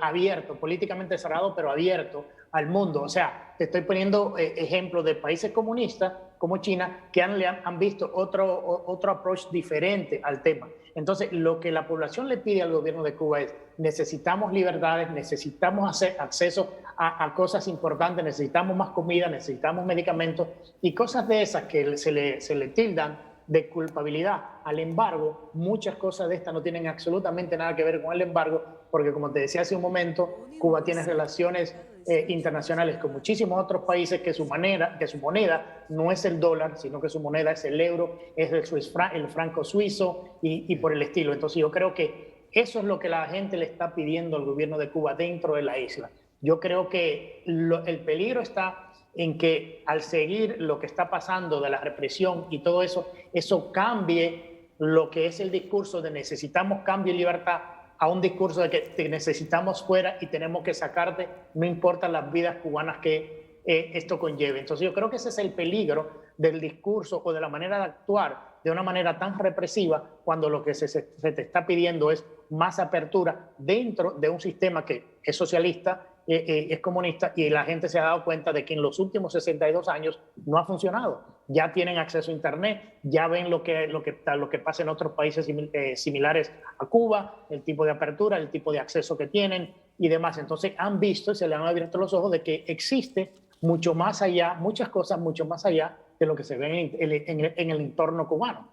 abierto, políticamente cerrado, pero abierto al mundo. O sea, te estoy poniendo ejemplos de países comunistas como China que han visto otro approach diferente al tema. Entonces, lo que la población le pide al gobierno de Cuba es: necesitamos libertades, necesitamos hacer acceso a cosas importantes, necesitamos más comida, necesitamos medicamentos y cosas de esas que se le tildan de culpabilidad al embargo. Muchas cosas de estas no tienen absolutamente nada que ver con el embargo, porque como te decía hace un momento, Cuba tiene relaciones internacionales con muchísimos otros países que su moneda no es el dólar, sino que su moneda es el euro, es el franco suizo y por el estilo. Entonces yo creo que eso es lo que la gente le está pidiendo al gobierno de Cuba dentro de la isla. Yo creo que el peligro está en que al seguir lo que está pasando de la represión y todo eso, eso cambie lo que es el discurso de necesitamos cambio y libertad a un discurso de que te necesitamos fuera y tenemos que sacarte, no importa las vidas cubanas que esto conlleve. Entonces yo creo que ese es el peligro del discurso o de la manera de actuar de una manera tan represiva cuando lo que se te está pidiendo es más apertura dentro de un sistema que es socialista, es comunista, y la gente se ha dado cuenta de que en los últimos 62 años no ha funcionado. Ya tienen acceso a Internet, ya ven lo que pasa en otros países similares a Cuba, el tipo de apertura, el tipo de acceso que tienen y demás. Entonces han visto y se le han abierto los ojos de que existe mucho más allá, muchas cosas mucho más allá de lo que se ve en el entorno cubano.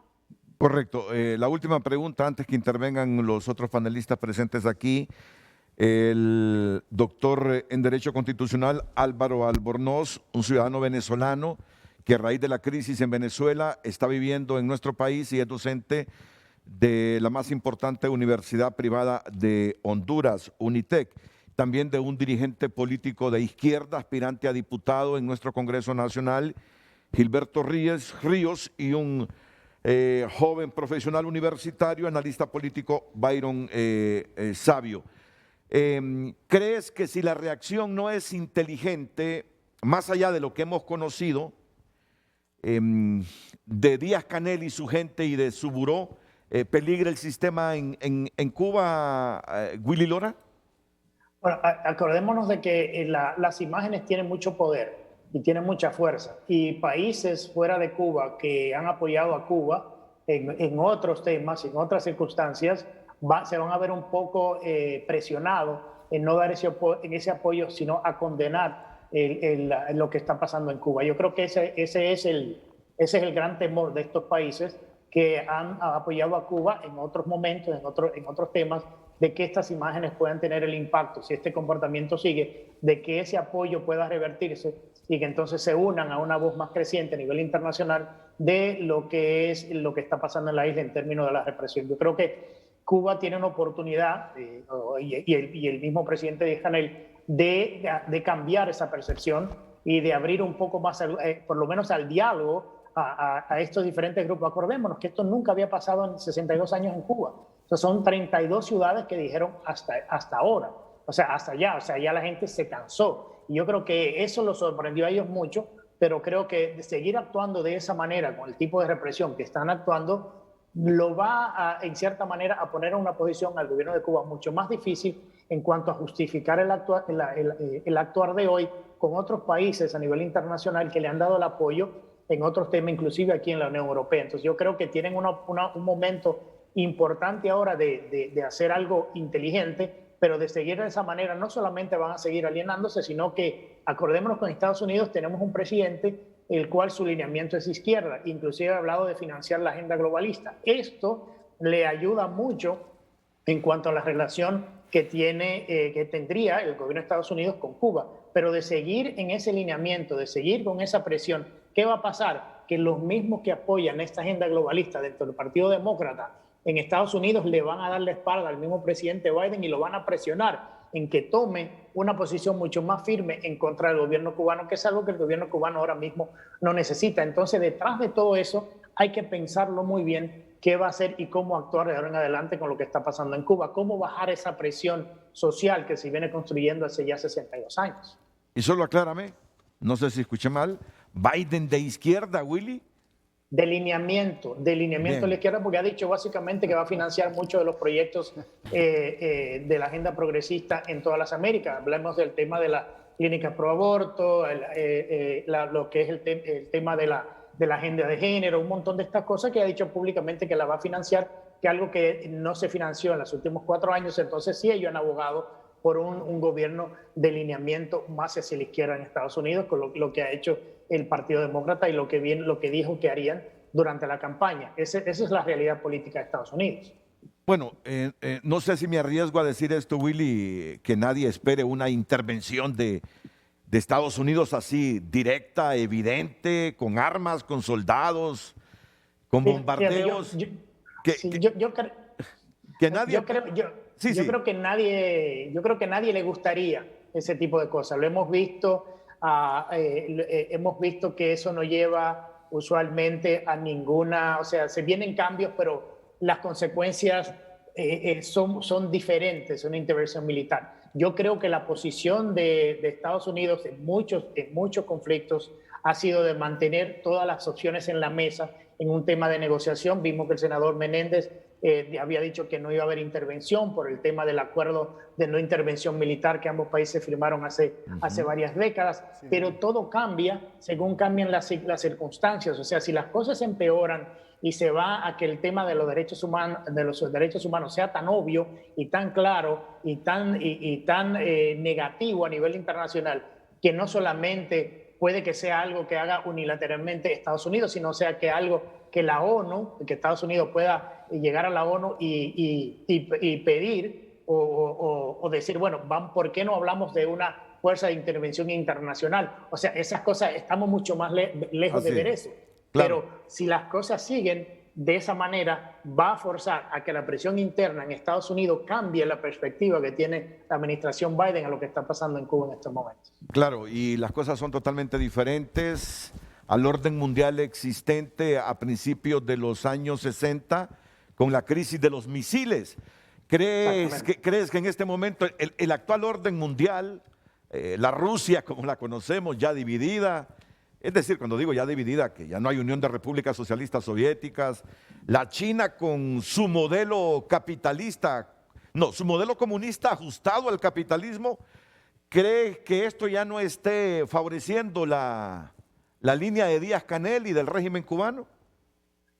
Correcto. La última pregunta antes que intervengan los otros panelistas presentes aquí. El doctor en Derecho Constitucional Álvaro Albornoz, un ciudadano venezolano que a raíz de la crisis en Venezuela está viviendo en nuestro país y es docente de la más importante universidad privada de Honduras, UNITEC, también de un dirigente político de izquierda, aspirante a diputado en nuestro Congreso Nacional, Gilberto Ríos, y un joven profesional universitario, analista político, Byron Sabio. ¿Crees que si la reacción no es inteligente, más allá de lo que hemos conocido de Díaz-Canel y su gente y de su buró, peligra el sistema en Cuba, Willy Lora? Bueno, acordémonos de que las imágenes tienen mucho poder y tienen mucha fuerza, y países fuera de Cuba que han apoyado a Cuba en otros temas, en otras circunstancias, se van a ver un poco presionados en no dar ese apoyo, sino a condenar lo que está pasando en Cuba. Yo creo que ese es el gran temor de estos países que han apoyado a Cuba en otros momentos, en otros temas, de que estas imágenes puedan tener el impacto, si este comportamiento sigue, de que ese apoyo pueda revertirse y que entonces se unan a una voz más creciente a nivel internacional de lo que está pasando en la isla en términos de la represión. Yo creo que Cuba tiene una oportunidad, y el mismo presidente Díaz-Canel, de cambiar esa percepción y de abrir un poco más, por lo menos al diálogo, a estos diferentes grupos. Acordémonos que esto nunca había pasado en 62 años en Cuba. O sea, son 32 ciudades que dijeron hasta ahora, o sea, hasta allá, o sea, ya la gente se cansó. Y yo creo que eso los sorprendió a ellos mucho, pero creo que seguir actuando de esa manera, con el tipo de represión que están actuando, lo va en cierta manera a poner en una posición al gobierno de Cuba mucho más difícil en cuanto a justificar el actuar de hoy con otros países a nivel internacional que le han dado el apoyo en otros temas, inclusive aquí en la Unión Europea. Entonces yo creo que tienen un momento importante ahora de hacer algo inteligente, pero de seguir de esa manera no solamente van a seguir alienándose, sino que, acordémonos, con Estados Unidos tenemos un presidente el cual su lineamiento es izquierda, inclusive ha hablado de financiar la agenda globalista. Esto le ayuda mucho en cuanto a la relación que tendría el gobierno de Estados Unidos con Cuba, pero de seguir en ese lineamiento, de seguir con esa presión, ¿qué va a pasar? Que los mismos que apoyan esta agenda globalista dentro del Partido Demócrata en Estados Unidos le van a dar la espalda al mismo presidente Biden y lo van a presionar en que tome una posición mucho más firme en contra del gobierno cubano, que es algo que el gobierno cubano ahora mismo no necesita. Entonces, detrás de todo eso hay que pensarlo muy bien, qué va a hacer y cómo actuar de ahora en adelante con lo que está pasando en Cuba, cómo bajar esa presión social que se viene construyendo hace ya 62 años. Y solo aclárame, no sé si escuché mal, ¿Biden de izquierda, Willy? Delineamiento Bien. de la izquierda, porque ha dicho básicamente que va a financiar muchos de los proyectos de la agenda progresista en todas las Américas. Hablamos del tema de las clínicas pro aborto, lo que es el tema de la agenda de género, un montón de estas cosas que ha dicho públicamente que la va a financiar, que algo que no se financió en los últimos 4 años. Entonces sí, ellos han abogado por un gobierno de lineamiento más hacia la izquierda en Estados Unidos, con lo que ha hecho el Partido Demócrata y lo que dijo que harían durante la campaña. Esa es la realidad política de Estados Unidos. Bueno, no sé si me arriesgo a decir esto, Willy, que nadie espere una intervención de Estados Unidos así directa, evidente, con armas, con soldados, con bombardeos. Que nadie... Yo creo que nadie le gustaría ese tipo de cosas. Lo hemos visto, hemos visto que eso no lleva usualmente a ninguna, o sea, se vienen cambios, pero las consecuencias son diferentes, una intervención militar. Yo creo que la posición de Estados Unidos en muchos conflictos ha sido de mantener todas las opciones en la mesa en un tema de negociación. Vimos que el senador Menéndez había dicho que no iba a haber intervención por el tema del acuerdo de no intervención militar que ambos países firmaron hace varias décadas, sí. Pero todo cambia según cambian las circunstancias. O sea, si las cosas empeoran y se va a que el tema de los derechos humanos sea tan obvio y tan claro y tan negativo a nivel internacional, que no solamente puede que sea algo que haga unilateralmente Estados Unidos, sino sea que algo que la ONU, que Estados Unidos pueda llegar a la ONU y pedir o decir, bueno, ¿por qué no hablamos de una fuerza de intervención internacional? O sea, esas cosas, estamos mucho más lejos de ver eso. Claro. Pero si las cosas siguen de esa manera, va a forzar a que la presión interna en Estados Unidos cambie la perspectiva que tiene la administración Biden a lo que está pasando en Cuba en estos momentos. Claro, y las cosas son totalmente diferentes al orden mundial existente a principios de los años 60 con la crisis de los misiles. ¿Crees que en este momento el actual orden mundial, la Rusia como la conocemos ya dividida, es decir, cuando digo ya dividida, que ya no hay Unión de Repúblicas Socialistas Soviéticas, la China con su modelo capitalista, no, su modelo comunista ajustado al capitalismo, ¿cree que esto ya no esté favoreciendo la línea de Díaz-Canel y del régimen cubano?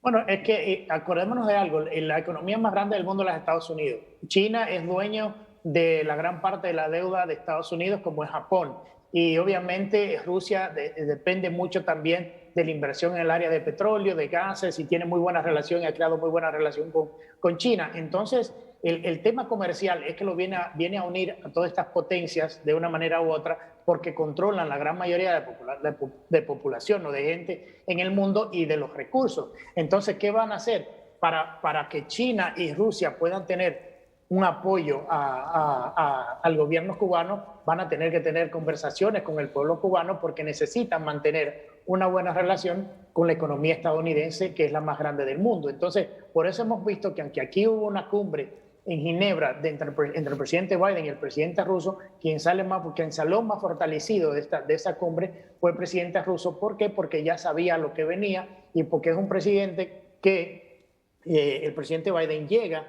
Bueno, es que acordémonos de algo, la economía más grande del mundo es los Estados Unidos. China es dueño de la gran parte de la deuda de Estados Unidos, como es Japón. Y obviamente Rusia depende mucho también de la inversión en el área de petróleo, de gases, y tiene muy buena relación y ha creado muy buena relación con China. Entonces, el tema comercial es que lo viene a unir a todas estas potencias de una manera u otra, porque controlan la gran mayoría de población o de gente en el mundo y de los recursos. Entonces, ¿qué van a hacer para que China y Rusia puedan tener un apoyo al gobierno cubano? Van a tener que tener conversaciones con el pueblo cubano porque necesitan mantener una buena relación con la economía estadounidense, que es la más grande del mundo. Entonces, por eso hemos visto que aunque aquí hubo una cumbre en Ginebra entre el presidente Biden y el presidente ruso, quien salió más fortalecido de esa cumbre fue el presidente ruso. ¿Por qué? Porque ya sabía lo que venía y porque es un presidente que el presidente Biden llega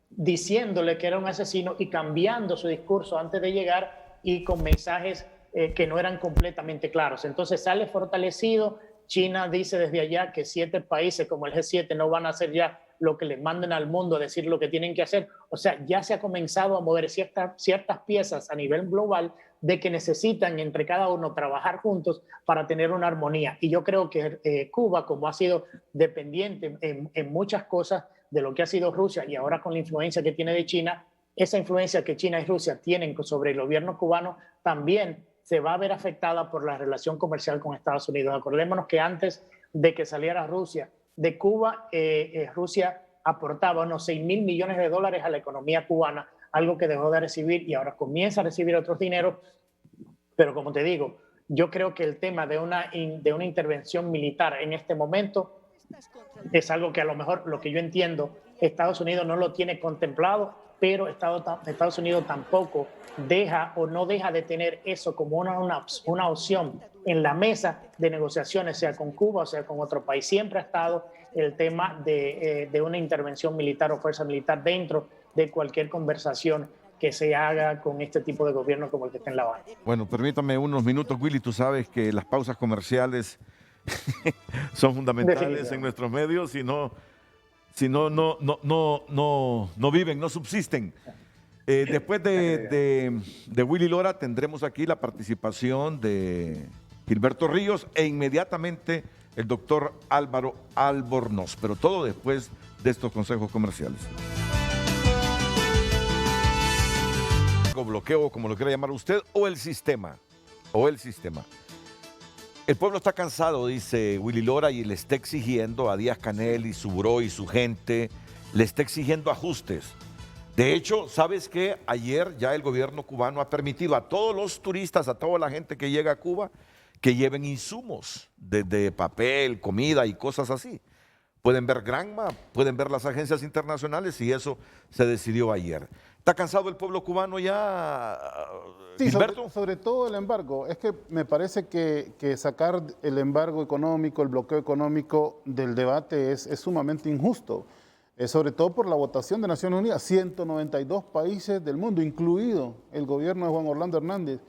diciéndole que era un asesino y cambiando su discurso antes de llegar y con mensajes que no eran completamente claros. Entonces sale fortalecido. China dice desde allá que 7 países como el G7 no van a hacer ya lo que les manden al mundo a decir lo que tienen que hacer. O sea, ya se ha comenzado a mover ciertas piezas a nivel global de que necesitan entre cada uno trabajar juntos para tener una armonía. Y yo creo que Cuba, como ha sido dependiente en muchas cosas de lo que ha sido Rusia y ahora con la influencia que tiene de China, esa influencia que China y Rusia tienen sobre el gobierno cubano también se va a ver afectada por la relación comercial con Estados Unidos. Acordémonos que antes de que saliera Rusia de Cuba, Rusia aportaba unos $6,000 millones a la economía cubana, algo que dejó de recibir y ahora comienza a recibir otros dineros. Pero como te digo, yo creo que el tema de una intervención militar en este momento Es algo que a lo mejor, lo que yo entiendo, Estados Unidos no lo tiene contemplado, pero Estados Unidos tampoco deja o no deja de tener eso como una opción en la mesa de negociaciones, sea con Cuba o sea con otro país. Siempre ha estado el tema de una intervención militar o fuerza militar dentro de cualquier conversación que se haga con este tipo de gobierno como el que está en La Habana. Bueno, permítame unos minutos, Willy. Tú sabes que las pausas comerciales son fundamentales en nuestros medios, si no viven, no subsisten. Después de Willy Lora tendremos aquí la participación de Gilberto Ríos e inmediatamente el doctor Álvaro Albornoz, pero todo después de estos consejos comerciales. Bloqueo, como lo quiera llamar usted, o el sistema. El pueblo está cansado, dice Willy Lora, y le está exigiendo a Díaz-Canel y su buró y su gente, le está exigiendo ajustes. De hecho, ¿sabes qué? Ayer ya el gobierno cubano ha permitido a todos los turistas, a toda la gente que llega a Cuba, que lleven insumos, desde papel, comida y cosas así. Pueden ver Granma, pueden ver las agencias internacionales y eso se decidió ayer. ¿Está cansado el pueblo cubano ya, sí, Gilberto? sobre todo el embargo. Es que me parece que sacar el embargo económico, el bloqueo económico del debate es sumamente injusto. Sobre todo por la votación de Naciones Unidas. 192 países del mundo, incluido el gobierno de Juan Orlando Hernández,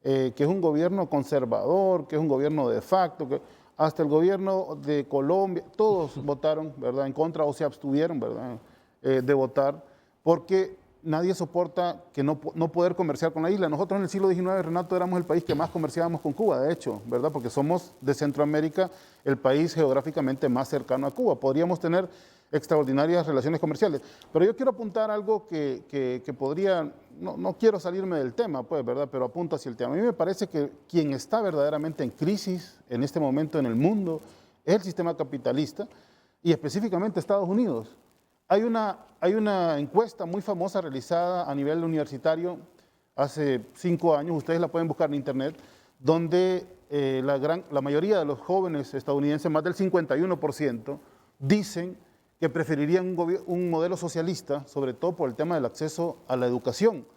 que es un gobierno conservador, que es un gobierno de facto, que hasta el gobierno de Colombia, todos votaron, ¿verdad?, en contra o se abstuvieron, ¿verdad?, de votar, porque nadie soporta que no poder comerciar con la isla. Nosotros en el siglo XIX, Renato, éramos el país que más comerciábamos con Cuba, de hecho, ¿verdad?, porque somos de Centroamérica el país geográficamente más cercano a Cuba. Podríamos tener extraordinarias relaciones comerciales. Pero yo quiero apuntar algo que podría, no quiero salirme del tema, pues, ¿verdad?, pero apunto hacia el tema. A mí me parece que quien está verdaderamente en crisis en este momento en el mundo es el sistema capitalista y específicamente Estados Unidos. Hay una encuesta muy famosa realizada a nivel universitario hace 5 años, ustedes la pueden buscar en internet, donde la mayoría de los jóvenes estadounidenses, más del 51%, dicen que preferirían un modelo socialista, sobre todo por el tema del acceso a la educación.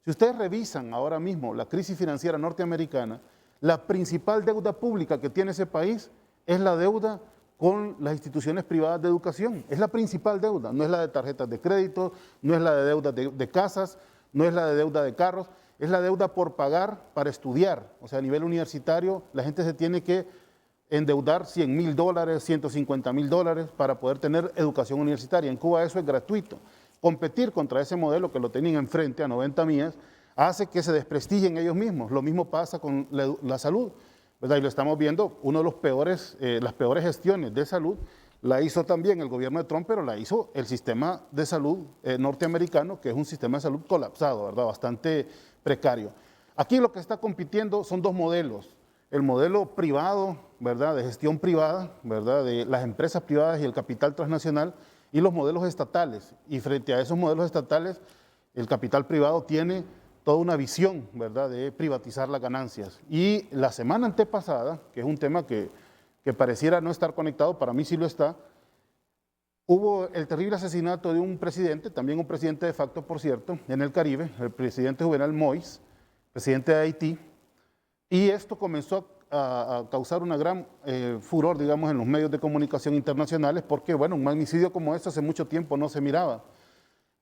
Si ustedes revisan ahora mismo la crisis financiera norteamericana, la principal deuda pública que tiene ese país es la deuda con las instituciones privadas de educación. Es la principal deuda, no es la de tarjetas de crédito, no es la de deuda de casas, no es la de deuda de carros, es la deuda por pagar para estudiar. O sea, a nivel universitario, la gente se tiene que endeudar $100,000, $150,000 para poder tener educación universitaria. En Cuba eso es gratuito. Competir contra ese modelo que lo tenían enfrente a 90 millas hace que se desprestigien ellos mismos. Lo mismo pasa con la salud, ¿verdad? Y lo estamos viendo, las peores gestiones de salud la hizo también el gobierno de Trump, pero la hizo el sistema de salud norteamericano, que es un sistema de salud colapsado, ¿verdad?, bastante precario. Aquí lo que está compitiendo son dos modelos. El modelo privado, ¿verdad?, de gestión privada, ¿verdad?, de las empresas privadas y el capital transnacional, y los modelos estatales. Y frente a esos modelos estatales, el capital privado tiene toda una visión, ¿verdad?, de privatizar las ganancias. Y la semana antepasada, que es un tema que pareciera no estar conectado, para mí sí lo está, hubo el terrible asesinato de un presidente, también un presidente de facto, por cierto, en el Caribe, el presidente Juvenal Moïse, presidente de Haití, y esto comenzó a causar una gran furor, digamos, en los medios de comunicación internacionales, porque, bueno, un magnicidio como este hace mucho tiempo no se miraba.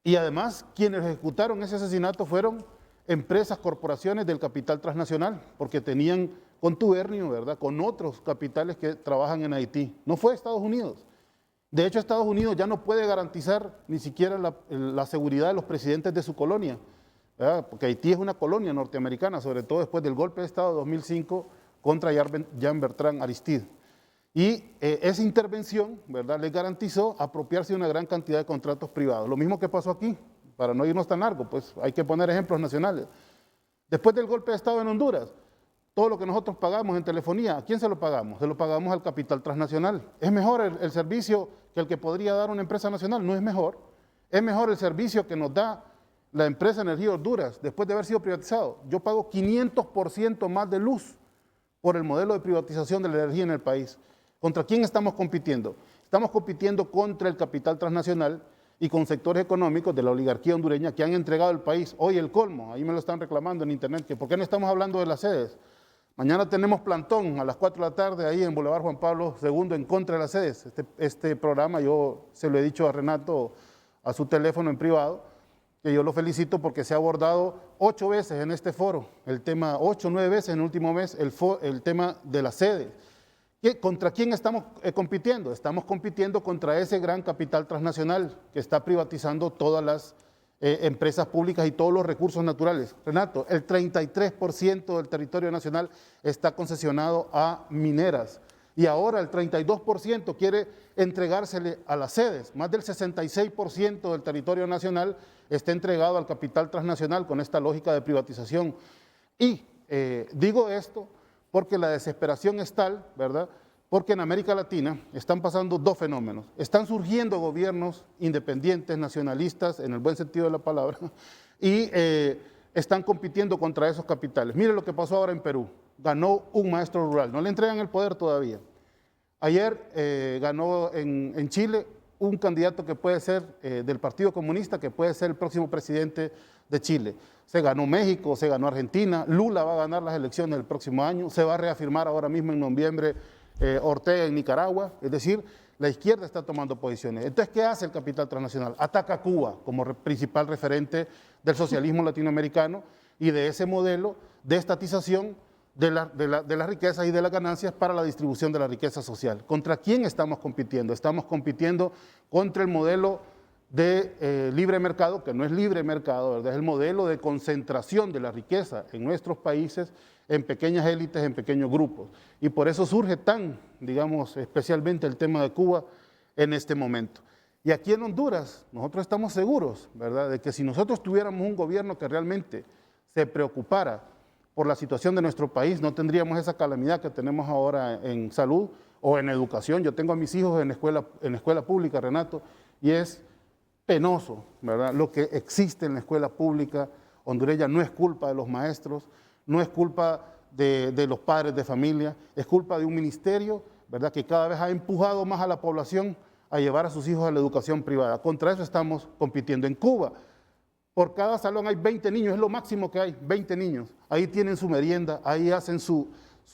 Y además, quienes ejecutaron ese asesinato fueron empresas, corporaciones del capital transnacional, porque tenían contubernio, ¿verdad?, con otros capitales que trabajan en Haití. No fue Estados Unidos. De hecho, Estados Unidos ya no puede garantizar ni siquiera la seguridad de los presidentes de su colonia, ¿verdad?, porque Haití es una colonia norteamericana, sobre todo después del golpe de Estado de 2005 contra Jean-Bertrand Aristide. Y esa intervención, ¿verdad?, les garantizó apropiarse de una gran cantidad de contratos privados. Lo mismo que pasó aquí, para no irnos tan largo, pues hay que poner ejemplos nacionales. Después del golpe de Estado en Honduras, todo lo que nosotros pagamos en telefonía, ¿a quién se lo pagamos? Se lo pagamos al capital transnacional. ¿Es mejor el servicio que el que podría dar una empresa nacional? No es mejor. Es mejor el servicio que nos da la empresa Energía Honduras después de haber sido privatizado. Yo pago 500% más de luz por el modelo de privatización de la energía en el país. ¿Contra quién estamos compitiendo? Estamos compitiendo contra el capital transnacional y con sectores económicos de la oligarquía hondureña que han entregado el país. Hoy el colmo, ahí me lo están reclamando en internet, que ¿por qué no estamos hablando de las sedes? Mañana tenemos plantón a las 4 de la tarde ahí en Boulevard Juan Pablo II en contra de las sedes. Este programa yo se lo he dicho a Renato a su teléfono en privado, que yo lo felicito porque se ha abordado 8 veces en este foro, el tema 8 o 9 veces en el último mes, el tema de las sedes. ¿Contra quién estamos compitiendo? Estamos compitiendo contra ese gran capital transnacional que está privatizando todas las empresas públicas y todos los recursos naturales. Renato, el 33% del territorio nacional está concesionado a mineras y ahora el 32% quiere entregársele a las sedes. Más del 66% del territorio nacional está entregado al capital transnacional con esta lógica de privatización. Y digo esto porque la desesperación es tal, ¿verdad?, porque en América Latina están pasando dos fenómenos. Están surgiendo gobiernos independientes, nacionalistas, en el buen sentido de la palabra, y están compitiendo contra esos capitales. Mire lo que pasó ahora en Perú. Ganó un maestro rural, no le entregan el poder todavía. Ayer ganó en Chile un candidato que puede ser del Partido Comunista, que puede ser el próximo presidente de Chile. Se ganó México, se ganó Argentina, Lula va a ganar las elecciones el próximo año, se va a reafirmar ahora mismo en noviembre Ortega en Nicaragua, es decir, la izquierda está tomando posiciones. Entonces, ¿qué hace el capital transnacional? Ataca a Cuba como principal referente del socialismo latinoamericano y de ese modelo de estatización de las riquezas y de las ganancias para la distribución de la riqueza social. ¿Contra quién estamos compitiendo? Estamos compitiendo contra el modelo de libre mercado, que no es libre mercado, ¿verdad? Es el modelo de concentración de la riqueza en nuestros países en pequeñas élites, en pequeños grupos. Y por eso surge tan, digamos, especialmente el tema de Cuba en este momento. Y aquí en Honduras, nosotros estamos seguros, ¿verdad?, de que si nosotros tuviéramos un gobierno que realmente se preocupara por la situación de nuestro país, no tendríamos esa calamidad que tenemos ahora en salud o en educación. Yo tengo a mis hijos en escuela pública, Renato, y es penoso, ¿verdad?, lo que existe en la escuela pública hondureña. No es culpa de los maestros, no es culpa de los padres de familia, es culpa de un ministerio, ¿verdad?, que cada vez ha empujado más a la población a llevar a sus hijos a la educación privada. Contra eso estamos compitiendo. En Cuba, por cada salón hay 20 niños, es lo máximo que hay, 20 niños. Ahí tienen su merienda, ahí hacen su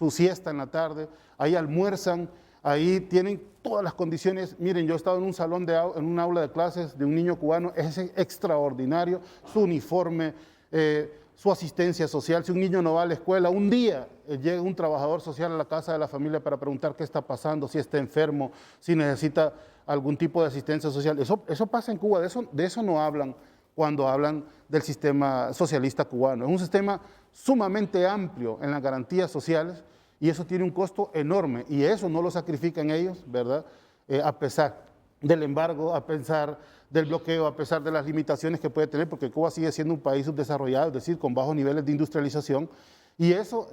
siesta en la tarde, ahí almuerzan, ahí tienen todas las condiciones. Miren, yo he estado en un salón, en un aula de clases de un niño cubano, es extraordinario, su uniforme, su asistencia social. Si un niño no va a la escuela, un día llega un trabajador social a la casa de la familia para preguntar qué está pasando, si está enfermo, si necesita algún tipo de asistencia social. Eso pasa en Cuba, de eso no hablan cuando hablan del sistema socialista cubano. Es un sistema sumamente amplio en las garantías sociales y eso tiene un costo enorme y eso no lo sacrifican ellos, ¿verdad?, a pesar del embargo, a pesar del bloqueo, a pesar de las limitaciones que puede tener, porque Cuba sigue siendo un país subdesarrollado, es decir, con bajos niveles de industrialización, y eso,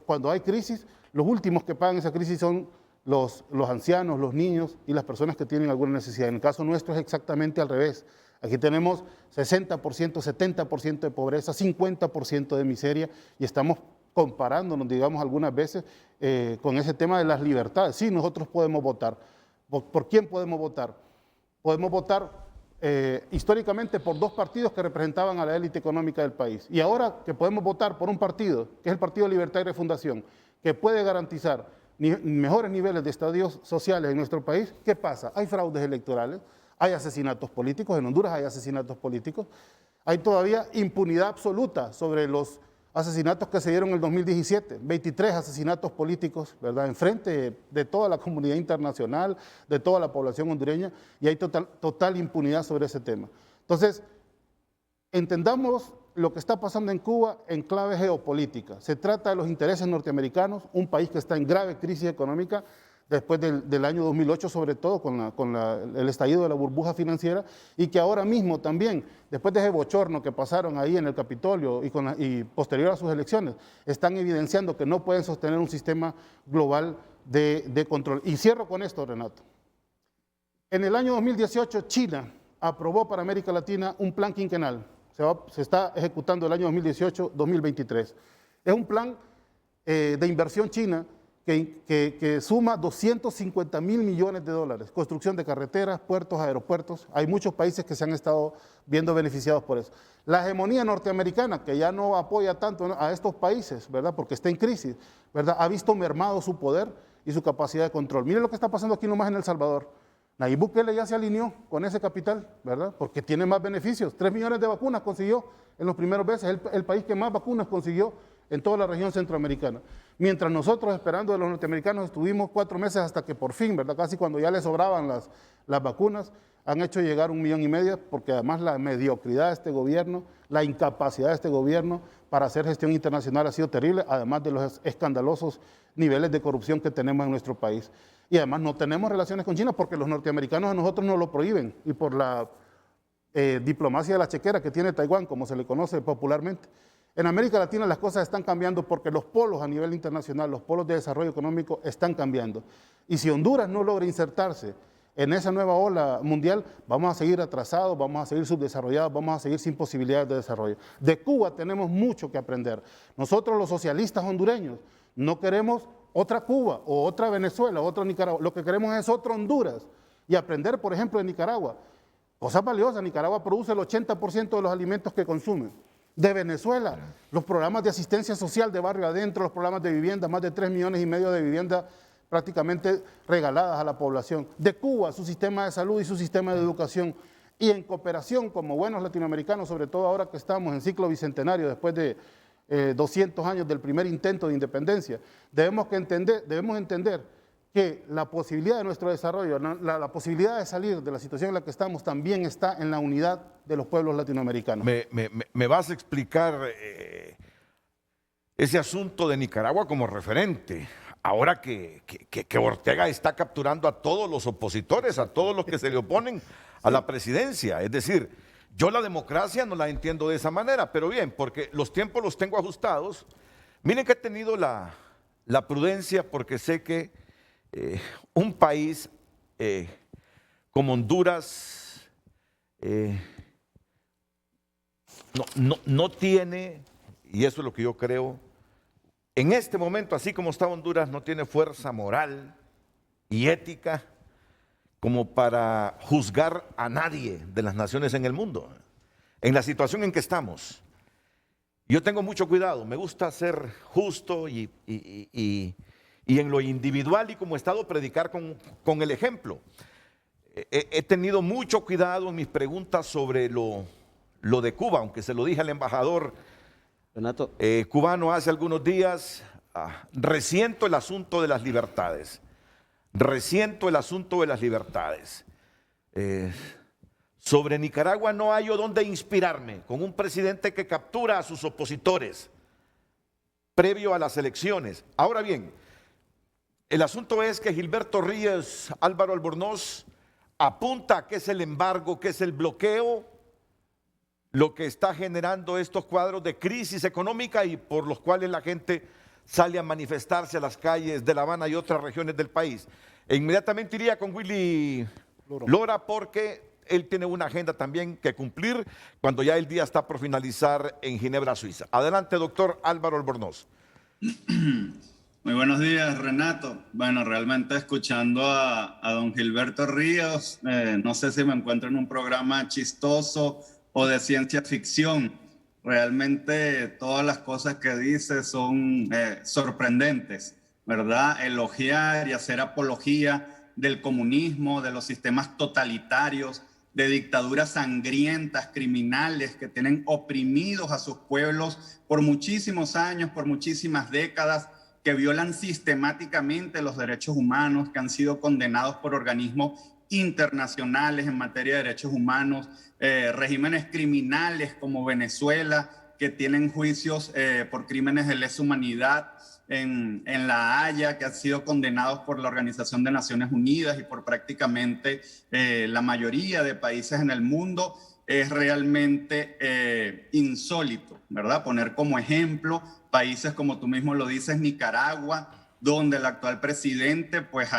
cuando hay crisis, los últimos que pagan esa crisis son los ancianos, los niños y las personas que tienen alguna necesidad. En el caso nuestro es exactamente al revés. Aquí tenemos 60%, 70% de pobreza, 50% de miseria, y estamos comparándonos, digamos, algunas veces con ese tema de las libertades. Sí, nosotros podemos votar. ¿Por quién podemos votar? Podemos votar históricamente por dos partidos que representaban a la élite económica del país. Y ahora que podemos votar por un partido, que es el Partido Libertad y Refundación, que puede garantizar mejores niveles de estadios sociales en nuestro país, ¿qué pasa? Hay fraudes electorales, hay asesinatos políticos, en Honduras hay asesinatos políticos, hay todavía impunidad absoluta sobre los asesinatos que se dieron en el 2017, 23 asesinatos políticos, ¿verdad?, enfrente de toda la comunidad internacional, de toda la población hondureña, y hay total impunidad sobre ese tema. Entonces, entendamos lo que está pasando en Cuba en clave geopolítica. Se trata de los intereses norteamericanos, un país que está en grave crisis económica, después del año 2008, sobre todo con el estallido de la burbuja financiera, y que ahora mismo también, después de ese bochorno que pasaron ahí en el Capitolio y posterior a sus elecciones, están evidenciando que no pueden sostener un sistema global de control. Y cierro con esto, Renato. En el año 2018, China aprobó para América Latina un plan quinquenal. Se está ejecutando el año 2018-2023. Es un plan de inversión china que suma 250.000 millones de dólares. Construcción de carreteras, puertos, aeropuertos. Hay muchos países que se han estado viendo beneficiados por eso. La hegemonía norteamericana, que ya no apoya tanto a estos países, ¿verdad? Porque está en crisis, ¿verdad? Ha visto mermado su poder y su capacidad de control. Miren lo que está pasando aquí nomás en El Salvador. Nayib Bukele ya se alineó con ese capital, ¿verdad? Porque tiene más beneficios. 3 millones de vacunas consiguió en los primeros meses. El país que más vacunas consiguió en toda la región centroamericana. Mientras nosotros, esperando de los norteamericanos, estuvimos 4 meses hasta que por fin, ¿verdad? Casi cuando ya les sobraban las vacunas, han hecho llegar 1,5 millones, porque además la mediocridad de este gobierno, la incapacidad de este gobierno para hacer gestión internacional ha sido terrible, además de los escandalosos niveles de corrupción que tenemos en nuestro país. Y además no tenemos relaciones con China porque los norteamericanos a nosotros nos lo prohíben y por la diplomacia de la chequera que tiene Taiwán, como se le conoce popularmente. En América Latina las cosas están cambiando porque los polos a nivel internacional, los polos de desarrollo económico están cambiando. Y si Honduras no logra insertarse en esa nueva ola mundial, vamos a seguir atrasados, vamos a seguir subdesarrollados, vamos a seguir sin posibilidades de desarrollo. De Cuba tenemos mucho que aprender. Nosotros los socialistas hondureños no queremos otra Cuba o otra Venezuela, otro Nicaragua. Lo que queremos es otro Honduras y aprender, por ejemplo, de Nicaragua. Cosas valiosas, Nicaragua produce el 80% de los alimentos que consumen. De Venezuela, los programas de asistencia social de barrio adentro, los programas de vivienda, más de 3,5 millones de viviendas prácticamente regaladas a la población. De Cuba, su sistema de salud y su sistema de educación. Y en cooperación, como buenos latinoamericanos, sobre todo ahora que estamos en ciclo bicentenario, después de 200 años del primer intento de independencia, debemos entender que la posibilidad de nuestro desarrollo, la posibilidad de salir de la situación en la que estamos también está en la unidad de los pueblos latinoamericanos. ¿Me vas a explicar ese asunto de Nicaragua como referente? Ahora que Ortega está capturando a todos los opositores, a todos los que se le oponen a la presidencia. Es decir, yo la democracia no la entiendo de esa manera, pero bien, porque los tiempos los tengo ajustados. Miren que he tenido la prudencia porque sé que un país como Honduras no tiene, y eso es lo que yo creo, en este momento, así como está Honduras, no tiene fuerza moral y ética como para juzgar a nadie de las naciones en el mundo, en la situación en que estamos. Yo tengo mucho cuidado, me gusta ser justo y en lo individual y como Estado predicar con el ejemplo. He tenido mucho cuidado en mis preguntas sobre lo de Cuba, aunque se lo dije al embajador Renato, cubano hace algunos días. Resiento el asunto de las libertades. Sobre Nicaragua no hay dónde inspirarme, con un presidente que captura a sus opositores previo a las elecciones. Ahora bien, el asunto es que Gilberto Ríos, Álvaro Albornoz, apunta a que es el embargo, que es el bloqueo, lo que está generando estos cuadros de crisis económica y por los cuales la gente sale a manifestarse a las calles de La Habana y otras regiones del país. E inmediatamente iría con Willy Lora porque él tiene una agenda también que cumplir cuando ya el día está por finalizar en Ginebra, Suiza. Adelante, doctor Álvaro Albornoz. Muy buenos días, Renato. Bueno, realmente escuchando a don Gilberto Ríos, no sé si me encuentro en un programa chistoso o de ciencia ficción. Realmente todas las cosas que dice son sorprendentes, ¿verdad? Elogiar y hacer apología del comunismo, de los sistemas totalitarios, de dictaduras sangrientas, criminales, que tienen oprimidos a sus pueblos por muchísimos años, por muchísimas décadas, que violan sistemáticamente los derechos humanos, que han sido condenados por organismos internacionales en materia de derechos humanos, regímenes criminales como Venezuela, que tienen juicios por crímenes de lesa humanidad en La Haya, que han sido condenados por la Organización de Naciones Unidas y por prácticamente la mayoría de países en el mundo. Es realmente insólito, ¿verdad? Poner como ejemplo países como tú mismo lo dices, Nicaragua, donde el actual presidente pues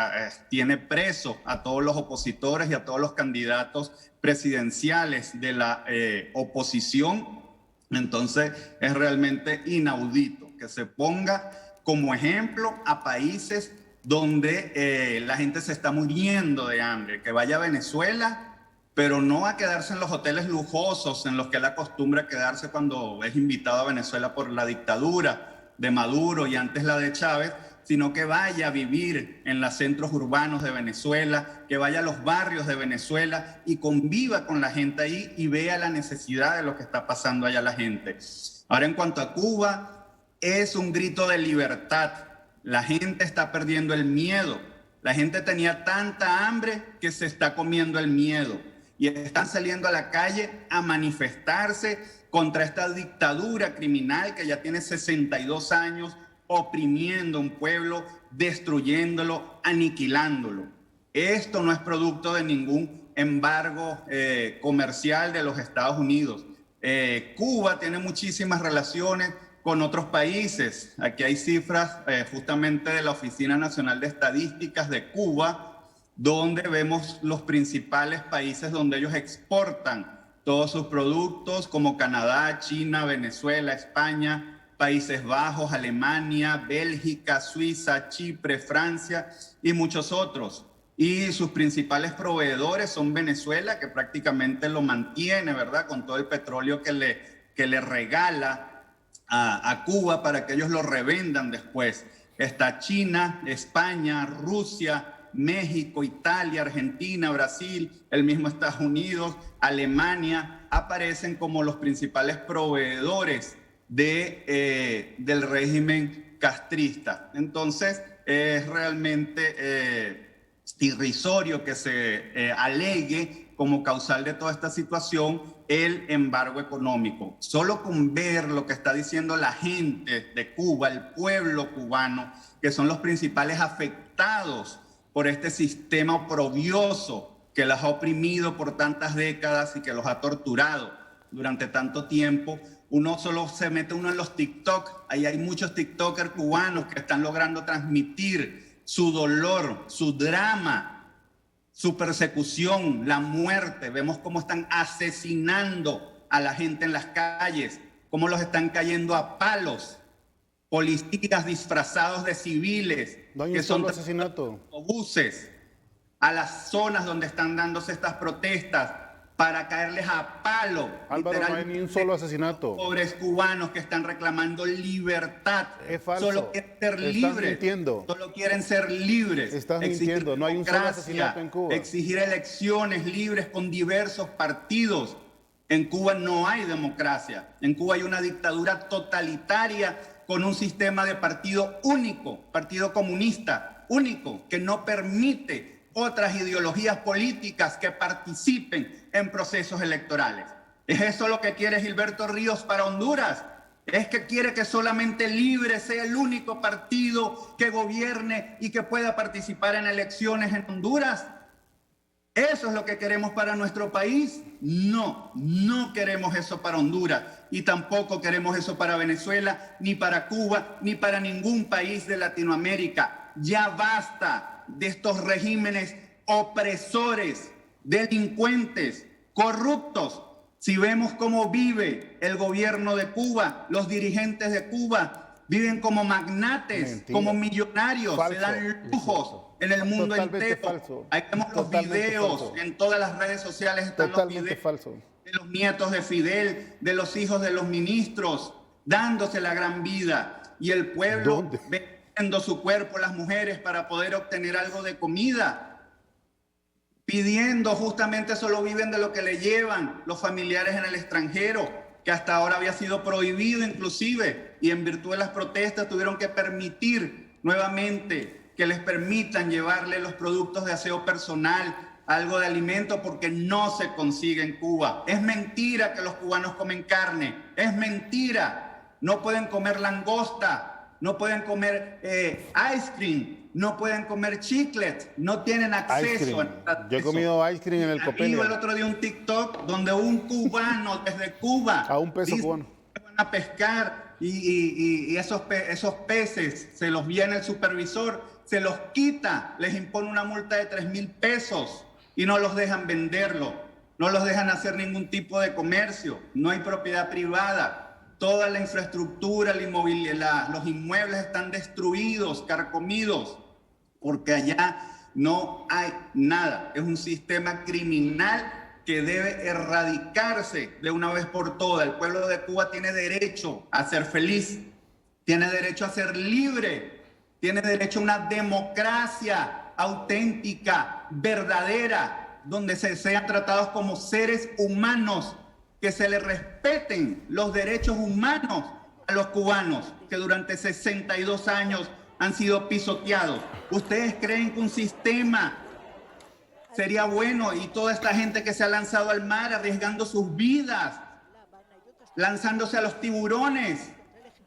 tiene preso a todos los opositores y a todos los candidatos presidenciales de la oposición. Entonces es realmente inaudito que se ponga como ejemplo a países donde la gente se está muriendo de hambre, que vaya a Venezuela, pero no a quedarse en los hoteles lujosos en los que él acostumbra quedarse cuando es invitado a Venezuela por la dictadura de Maduro y antes la de Chávez, sino que vaya a vivir en los centros urbanos de Venezuela, que vaya a los barrios de Venezuela y conviva con la gente ahí y vea la necesidad de lo que está pasando allá la gente. Ahora, en cuanto a Cuba, es un grito de libertad. La gente está perdiendo el miedo. La gente tenía tanta hambre que se está comiendo el miedo y están saliendo a la calle a manifestarse contra esta dictadura criminal que ya tiene 62 años, oprimiendo a un pueblo, destruyéndolo, aniquilándolo. Esto no es producto de ningún embargo comercial de los Estados Unidos. Cuba tiene muchísimas relaciones con otros países. Aquí hay cifras justamente de la Oficina Nacional de Estadísticas de Cuba, donde vemos los principales países donde ellos exportan todos sus productos, como Canadá, China, Venezuela, España, Países Bajos, Alemania, Bélgica, Suiza, Chipre, Francia y muchos otros. Y sus principales proveedores son Venezuela, que prácticamente lo mantiene, ¿verdad?, con todo el petróleo que le regala a Cuba para que ellos lo revendan después. Está China, España, Rusia, México, Italia, Argentina, Brasil, el mismo Estados Unidos, Alemania, aparecen como los principales proveedores del régimen castrista. Entonces, es realmente irrisorio que se alegue como causal de toda esta situación el embargo económico. Solo con ver lo que está diciendo la gente de Cuba, el pueblo cubano, que son los principales afectados por este sistema oprobioso que los ha oprimido por tantas décadas y que los ha torturado durante tanto tiempo. Uno solo se mete en los TikTok, ahí hay muchos TikTokers cubanos que están logrando transmitir su dolor, su drama, su persecución, la muerte. Vemos cómo están asesinando a la gente en las calles, cómo los están cayendo a palos, policías disfrazados de civiles, no hay que un son solo asesinato. Autobuses a las zonas donde están dándose estas protestas para caerles a palo. Álvaro, no hay ni un solo asesinato. Pobres cubanos que están reclamando libertad. Es falso. Solo quieren ser Estás libres. mintiendo. Solo quieren ser libres. Estás Exigir mintiendo. No hay un solo democracia, asesinato en Cuba. Exigir elecciones libres con diversos partidos. En Cuba no hay democracia. En Cuba hay una dictadura totalitaria con un sistema de partido único, partido comunista único, que no permite otras ideologías políticas que participen en procesos electorales. ¿Es eso lo que quiere Gilberto Ríos para Honduras? ¿Es que quiere que solamente Libre sea el único partido que gobierne y que pueda participar en elecciones en Honduras? ¿Eso es lo que queremos para nuestro país? No, no queremos eso para Honduras y tampoco queremos eso para Venezuela, ni para Cuba, ni para ningún país de Latinoamérica. Ya basta de estos regímenes opresores, delincuentes, corruptos. Si vemos cómo vive el gobierno de Cuba, los dirigentes de Cuba viven como magnates, mentira, como millonarios, falso, se dan lujos en el mundo totalmente entero. falso, Ahí vemos los totalmente videos, falso, en todas las redes sociales están totalmente los videos falso, de los nietos de Fidel, de los hijos de los ministros, dándose la gran vida. Y el pueblo ¿dónde? vendiendo su cuerpo, las mujeres, para poder obtener algo de comida. Pidiendo, justamente solo viven de lo que le llevan los familiares en el extranjero, que hasta ahora había sido prohibido inclusive, y en virtud de las protestas tuvieron que permitir nuevamente que les permitan llevarle los productos de aseo personal, algo de alimento, porque no se consigue en Cuba. Es mentira que los cubanos comen carne, es mentira. No pueden comer langosta, no pueden comer ice cream, no pueden comer chiclet, no tienen acceso a Yo he comido ice cream en el Copelia. El otro día un TikTok donde un cubano desde Cuba A $1 dice cubano. que van a pescar y esos peces se los viene el supervisor, se los quita, les impone una multa de 3,000 pesos y no los dejan venderlo, no los dejan hacer ningún tipo de comercio, no hay propiedad privada. toda la infraestructura, los inmuebles están destruidos, carcomidos, porque allá no hay nada. Es un sistema criminal que debe erradicarse de una vez por todas. El pueblo de Cuba tiene derecho a ser feliz, tiene derecho a ser libre, tiene derecho a una democracia auténtica, verdadera, donde se sean tratados como seres humanos, que se les respeten los derechos humanos a los cubanos, que durante 62 años han sido pisoteados. ¿Ustedes creen que un sistema sería bueno? Y toda esta gente que se ha lanzado al mar arriesgando sus vidas, lanzándose a los tiburones,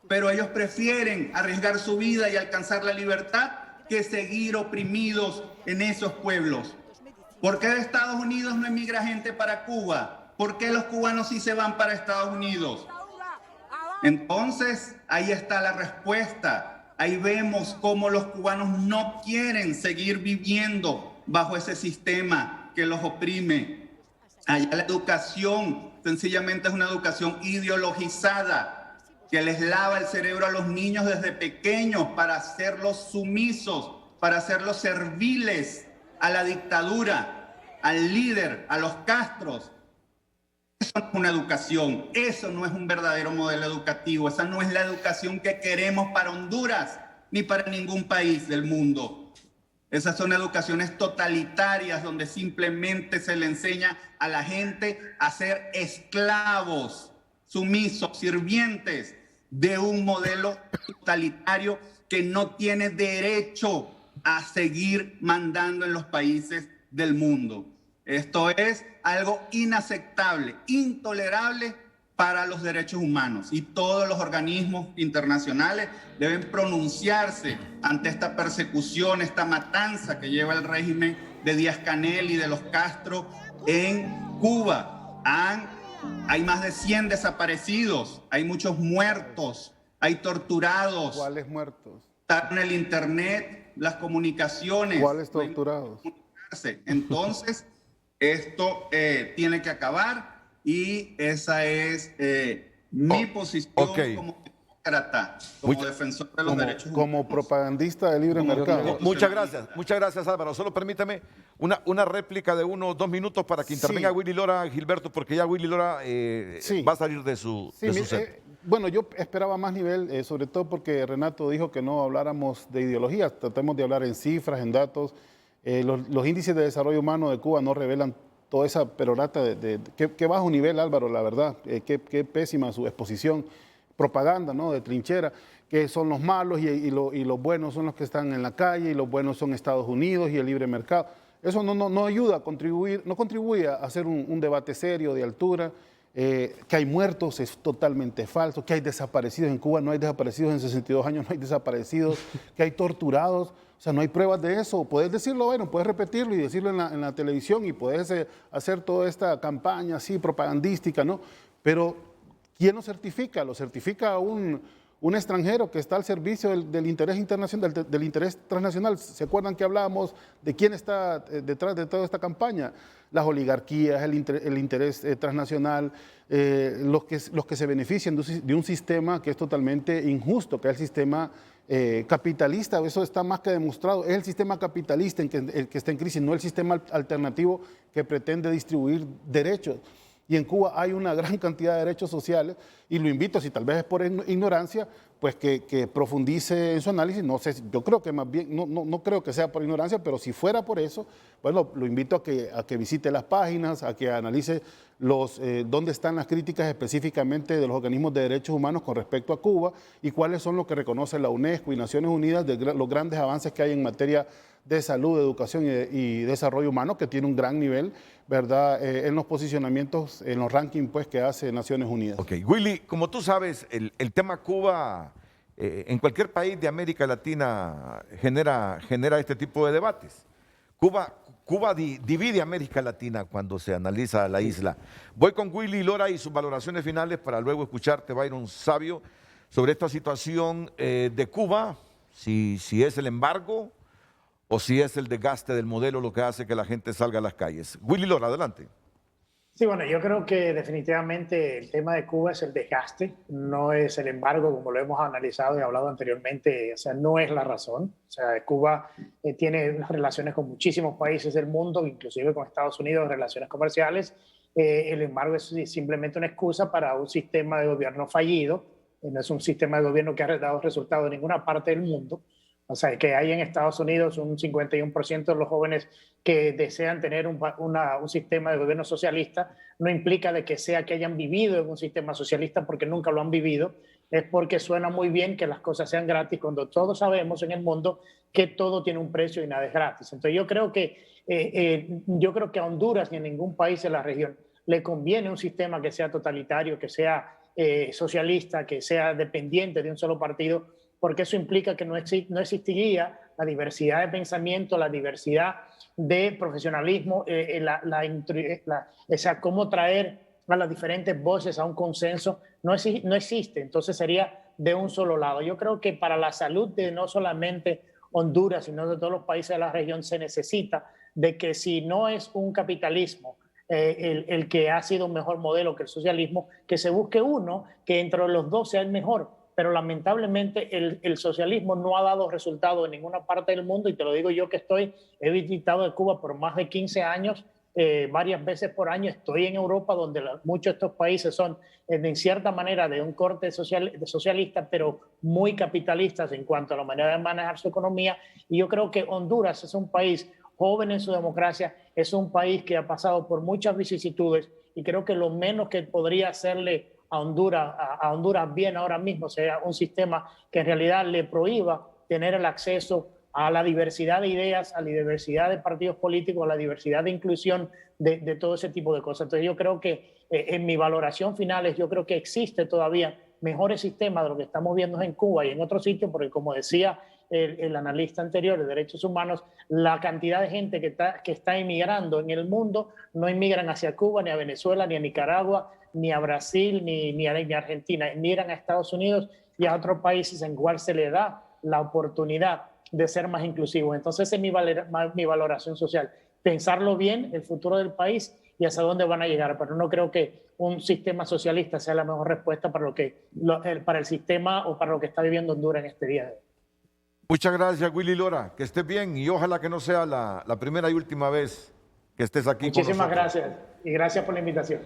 pero ellos prefieren arriesgar su vida y alcanzar la libertad que seguir oprimidos en esos pueblos. ¿Por qué de Estados Unidos no emigra gente para Cuba? ¿Por qué los cubanos sí se van para Estados Unidos? Entonces, ahí está la respuesta. Ahí vemos cómo los cubanos no quieren seguir viviendo bajo ese sistema que los oprime. Allá la educación sencillamente es una educación ideologizada que les lava el cerebro a los niños desde pequeños para hacerlos sumisos, para hacerlos serviles a la dictadura, al líder, a los Castros. Eso no es una educación, eso no es un verdadero modelo educativo, esa no es la educación que queremos para Honduras ni para ningún país del mundo. Esas son educaciones totalitarias donde simplemente se le enseña a la gente a ser esclavos, sumisos, sirvientes de un modelo totalitario que no tiene derecho a seguir mandando en los países del mundo. Esto es algo inaceptable, intolerable para los derechos humanos, y todos los organismos internacionales deben pronunciarse ante esta persecución, esta matanza que lleva el régimen de Díaz-Canel y de los Castro en Cuba. Hay más de 100 desaparecidos, hay muchos muertos, hay torturados. ¿Cuáles muertos? En el internet, las comunicaciones. ¿Cuáles torturados? Entonces, esto tiene que acabar y esa es mi posición como demócrata, como defensor de los derechos humanos. Como propagandista de libre mercado. Muchas gracias Álvaro. Solo permítame una réplica de 1 o 2 minutos para que intervenga Willy Lora, Gilberto, porque ya Willy Lora va a salir de su set. Bueno, yo esperaba más nivel, sobre todo porque Renato dijo que no habláramos de ideologías, tratemos de hablar en cifras, en datos. Los índices de desarrollo humano de Cuba no revelan toda esa perorata qué bajo nivel, Álvaro, la verdad, qué pésima su exposición, propaganda, ¿no?, de trinchera, que son los malos y los buenos son los que están en la calle y los buenos son Estados Unidos y el libre mercado. Eso no ayuda a contribuir, no contribuye a hacer un debate serio, de altura. Que hay muertos es totalmente falso, que hay desaparecidos en Cuba, no hay desaparecidos en 62 años, no hay desaparecidos, que hay torturados, o sea, no hay pruebas de eso. Puedes decirlo, bueno, puedes repetirlo y decirlo en la televisión y puedes hacer toda esta campaña así propagandística, ¿no? Pero ¿quién lo certifica? Lo certifica un extranjero que está al servicio del interés internacional, del interés transnacional. ¿Se acuerdan que hablábamos de quién está detrás de toda esta campaña? Las oligarquías, el interés transnacional, los que se benefician de un sistema que es totalmente injusto, que es el sistema capitalista. Eso está más que demostrado. Es el sistema capitalista el que está en crisis, no el sistema alternativo que pretende distribuir derechos. Y en Cuba hay una gran cantidad de derechos sociales, y lo invito, si tal vez es por ignorancia, pues que profundice en su análisis. No sé, yo creo que más bien, no creo que sea por ignorancia, pero si fuera por eso, bueno, lo invito a que visite las páginas, a que analice dónde están las críticas específicamente de los organismos de derechos humanos con respecto a Cuba y cuáles son los que reconoce la UNESCO y Naciones Unidas de los grandes avances que hay en materia de salud, educación y desarrollo humano, que tiene un gran nivel, ¿verdad?, en los posicionamientos, en los rankings pues, que hace Naciones Unidas. Ok, Willy, como tú sabes, el tema Cuba en cualquier país de América Latina genera este tipo de debates. Cuba divide América Latina cuando se analiza la isla. Voy con Willy Lora y sus valoraciones finales para luego escucharte, Byron Sabio, sobre esta situación de Cuba, si es el embargo o si es el desgaste del modelo lo que hace que la gente salga a las calles. Willy Lora, adelante. Sí, bueno, yo creo que definitivamente el tema de Cuba es el desgaste, no es el embargo como lo hemos analizado y hablado anteriormente, o sea, no es la razón. O sea, Cuba tiene unas relaciones con muchísimos países del mundo, inclusive con Estados Unidos, relaciones comerciales. El embargo es simplemente una excusa para un sistema de gobierno fallido, no es un sistema de gobierno que ha dado resultado en ninguna parte del mundo. O sea, que hay en Estados Unidos un 51% de los jóvenes que desean tener un sistema de gobierno socialista, no implica de que sea que hayan vivido en un sistema socialista porque nunca lo han vivido, es porque suena muy bien que las cosas sean gratis cuando todos sabemos en el mundo que todo tiene un precio y nada es gratis. Entonces yo creo que a Honduras ni a ningún país de la región le conviene un sistema que sea totalitario, que sea socialista, que sea dependiente de un solo partido, porque eso implica que no existiría la diversidad de pensamiento, la diversidad de profesionalismo, o sea, cómo traer a las diferentes voces a un consenso, no existe, entonces sería de un solo lado. Yo creo que para la salud de no solamente Honduras, sino de todos los países de la región, se necesita de que si no es un capitalismo el que ha sido un mejor modelo que el socialismo, que se busque uno que entre los dos sea el mejor. Pero lamentablemente el socialismo no ha dado resultado en ninguna parte del mundo, y te lo digo yo que he visitado de Cuba por más de 15 años, varias veces por año. Estoy en Europa, donde muchos de estos países son en cierta manera de un corte socialista, pero muy capitalistas en cuanto a la manera de manejar su economía, y yo creo que Honduras es un país joven en su democracia, es un país que ha pasado por muchas vicisitudes, y creo que lo menos que podría hacerle a Honduras bien ahora mismo sea un sistema que en realidad le prohíba tener el acceso a la diversidad de ideas, a la diversidad de partidos políticos, a la diversidad de inclusión de todo ese tipo de cosas. Entonces yo creo que en mi valoración final yo creo que existe todavía mejores sistemas de lo que estamos viendo en Cuba y en otros sitios, porque como decía el analista anterior de derechos humanos, la cantidad de gente que está emigrando en el mundo no emigran hacia Cuba, ni a Venezuela, ni a Nicaragua, ni a Brasil, ni a Argentina, emigran a Estados Unidos y a otros países en cual se le da la oportunidad de ser más inclusivos. Entonces, esa es mi valoración social. Pensarlo bien, el futuro del país y hacia dónde van a llegar, pero no creo que un sistema socialista sea la mejor respuesta para el sistema o para lo que está viviendo Honduras en este día de hoy. Muchas gracias, Willy Lora. Que estés bien y ojalá que no sea la primera y última vez que estés aquí con nosotros. Muchísimas gracias y gracias por la invitación.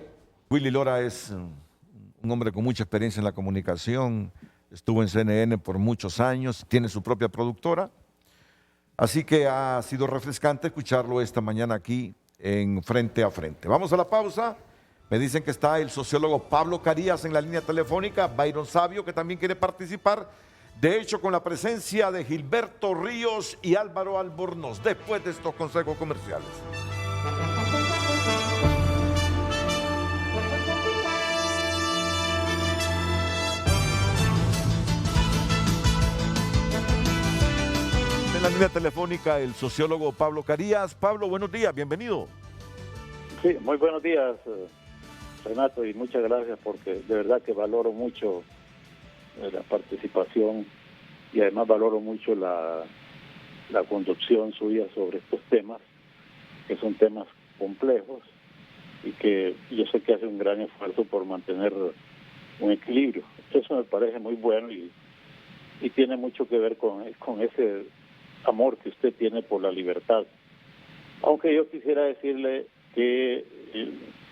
Willy Lora es un hombre con mucha experiencia en la comunicación, estuvo en CNN por muchos años, tiene su propia productora, así que ha sido refrescante escucharlo esta mañana aquí en Frente a Frente. Vamos a la pausa. Me dicen que está el sociólogo Pablo Carías en la línea telefónica, Byron Sabio, que también quiere participar, de hecho con la presencia de Gilberto Ríos y Álvaro Albornoz, después de estos consejos comerciales. En la línea telefónica el sociólogo Pablo Carías. Pablo, buenos días, bienvenido. Sí, muy buenos días, Renato, y muchas gracias porque de verdad que valoro mucho la participación y además valoro mucho la conducción suya sobre estos temas, que son temas complejos y que yo sé que hace un gran esfuerzo por mantener un equilibrio. Eso me parece muy bueno y tiene mucho que ver con ese amor que usted tiene por la libertad. Aunque yo quisiera decirle que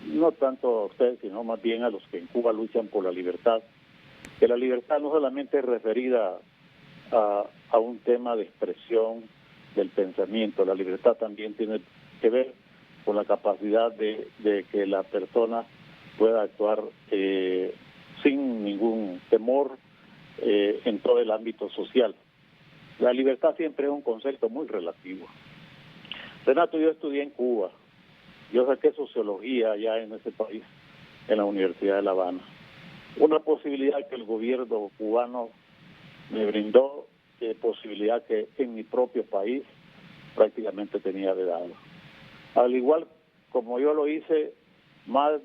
no tanto a usted, sino más bien a los que en Cuba luchan por la libertad, que la libertad no solamente es referida a un tema de expresión del pensamiento, la libertad también tiene que ver con la capacidad de que la persona pueda actuar sin ningún temor en todo el ámbito social. La libertad siempre es un concepto muy relativo. Renato, yo estudié en Cuba. Yo saqué sociología allá en ese país, en la Universidad de La Habana. Una posibilidad que el gobierno cubano me brindó, posibilidad que en mi propio país prácticamente tenía vedado. Al igual como yo lo hice, más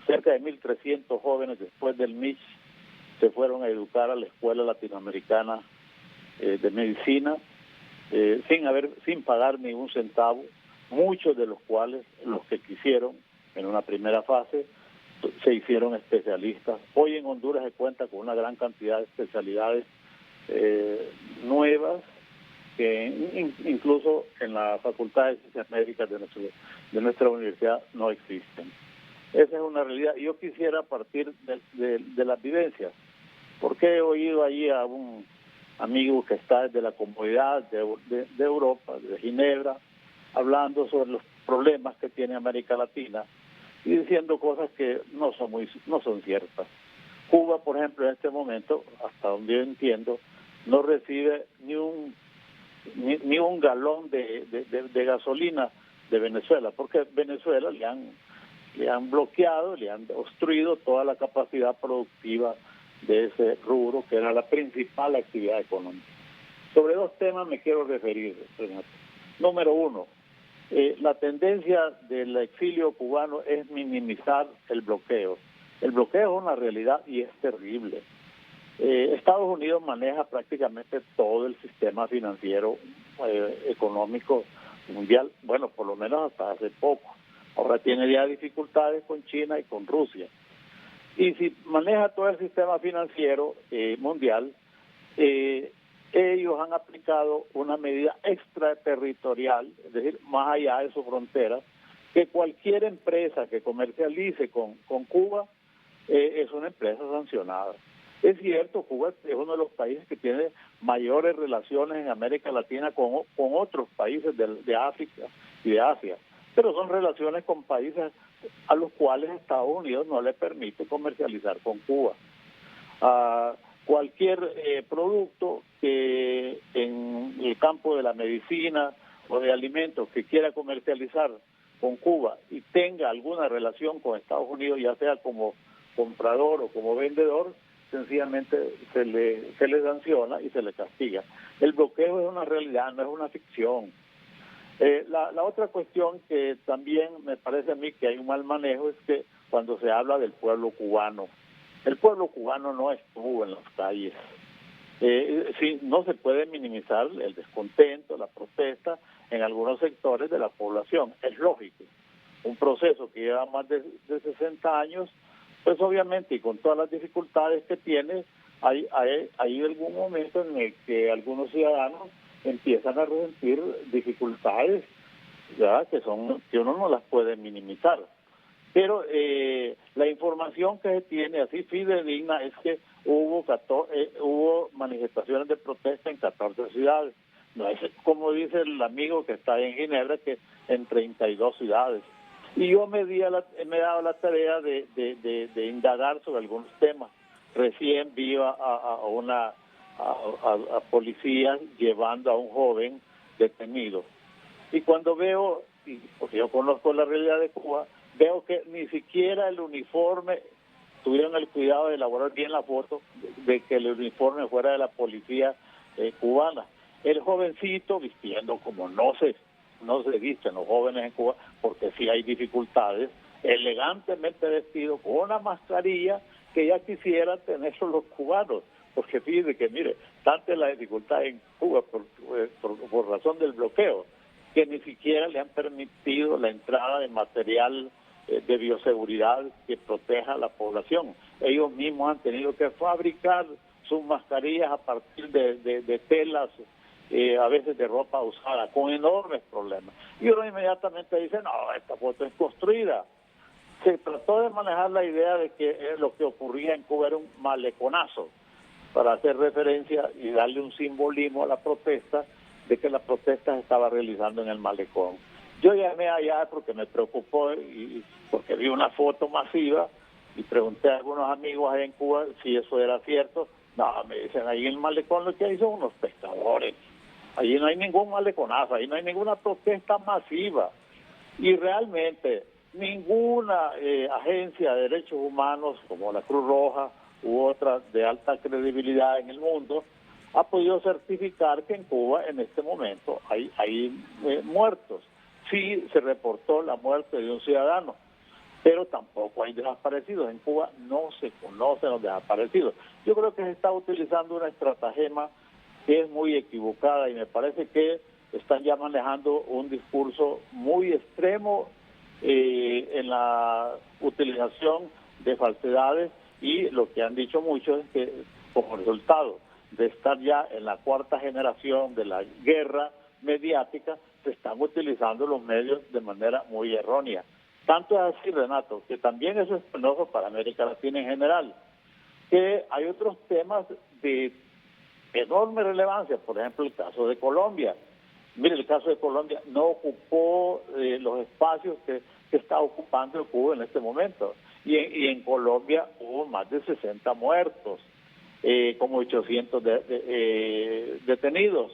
cerca de 1.300 jóvenes después del MICH se fueron a educar a la Escuela Latinoamericana de Medicina, sin pagar ni un centavo, muchos de los cuales, los que quisieron, en una primera fase, se hicieron especialistas. Hoy en Honduras se cuenta con una gran cantidad de especialidades nuevas que incluso en la Facultad de Ciencias Médicas de nuestra universidad no existen. Esa es una realidad. Yo quisiera partir de las vivencias, porque he oído allí a un amigo que está desde la comodidad de Europa, de Ginebra, hablando sobre los problemas que tiene América Latina y diciendo cosas que no son ciertas. Cuba, por ejemplo, en este momento, hasta donde yo entiendo, no recibe ni un galón de gasolina de Venezuela, porque Venezuela le han bloqueado, le han obstruido toda la capacidad productiva de ese rubro, que era la principal actividad económica. Sobre dos temas me quiero referir, Renato. Número uno, la tendencia del exilio cubano es minimizar el bloqueo. El bloqueo es una realidad y es terrible. Estados Unidos maneja prácticamente todo el sistema financiero económico mundial, bueno, por lo menos hasta hace poco. Ahora tiene ya dificultades con China y con Rusia. Y si maneja todo el sistema financiero mundial, ellos han aplicado una medida extraterritorial, es decir, más allá de su frontera, que cualquier empresa que comercialice con Cuba es una empresa sancionada. Es cierto, Cuba es uno de los países que tiene mayores relaciones en América Latina con otros países de África y de Asia, pero son relaciones con países a los cuales Estados Unidos no le permite comercializar con Cuba. Cualquier producto que en el campo de la medicina o de alimentos que quiera comercializar con Cuba y tenga alguna relación con Estados Unidos, ya sea como comprador o como vendedor, sencillamente se le sanciona y se le castiga. El bloqueo es una realidad, no es una ficción. La otra cuestión que también me parece a mí que hay un mal manejo es que cuando se habla del pueblo cubano, el pueblo cubano no estuvo en las calles. Sí, no se puede minimizar el descontento, la protesta en algunos sectores de la población. Es lógico. Un proceso que lleva más de 60 años, pues obviamente, y con todas las dificultades que tiene, hay algún momento en el que algunos ciudadanos empiezan a resentir dificultades, ¿verdad?, que uno no las puede minimizar. Pero la información que se tiene así fidedigna es que hubo manifestaciones de protesta en 14 ciudades. No es como dice el amigo que está en Ginebra, que en 32 ciudades. Y yo me he dado la tarea de indagar sobre algunos temas. Recién vi a policías llevando a un joven detenido. Y cuando veo, porque yo conozco la realidad de Cuba, veo que ni siquiera el uniforme, tuvieron el cuidado de elaborar bien la foto, de que el uniforme fuera de la policía cubana. El jovencito vistiendo como no se visten los jóvenes en Cuba, porque sí hay dificultades, elegantemente vestido, con una mascarilla que ya quisieran tenerlo los cubanos, porque fíjense que, mire, tanta es la dificultad en Cuba por razón del bloqueo, que ni siquiera le han permitido la entrada de material de bioseguridad que proteja a la población. Ellos mismos han tenido que fabricar sus mascarillas a partir de telas, a veces de ropa usada, con enormes problemas. Y uno inmediatamente dice, no, esta foto es construida. Se trató de manejar la idea de que lo que ocurría en Cuba era un maleconazo, para hacer referencia y darle un simbolismo a la protesta, de que la protesta se estaba realizando en el malecón. Yo llamé allá porque me preocupó y porque vi una foto masiva y pregunté a algunos amigos allá en Cuba si eso era cierto. No, me dicen, ahí en el malecón lo que hay son unos pescadores. Allí no hay ningún maleconazo, ahí no hay ninguna protesta masiva. Y realmente ninguna agencia de derechos humanos como la Cruz Roja u otras de alta credibilidad en el mundo ha podido certificar que en Cuba en este momento hay muertos. Sí se reportó la muerte de un ciudadano, pero tampoco hay desaparecidos. En Cuba no se conocen los desaparecidos. Yo creo que se está utilizando una estratagema que es muy equivocada y me parece que están ya manejando un discurso muy extremo en la utilización de falsedades, y lo que han dicho muchos es que como resultado de estar ya en la cuarta generación de la guerra mediática, se están utilizando los medios de manera muy errónea. Tanto es así, Renato, que también eso es penoso para América Latina en general, que hay otros temas de enorme relevancia, por ejemplo el caso de Colombia. Mire, el caso de Colombia no ocupó los espacios que está ocupando Cuba en este momento, y en Colombia hubo más de 60 muertos, como 800 detenidos,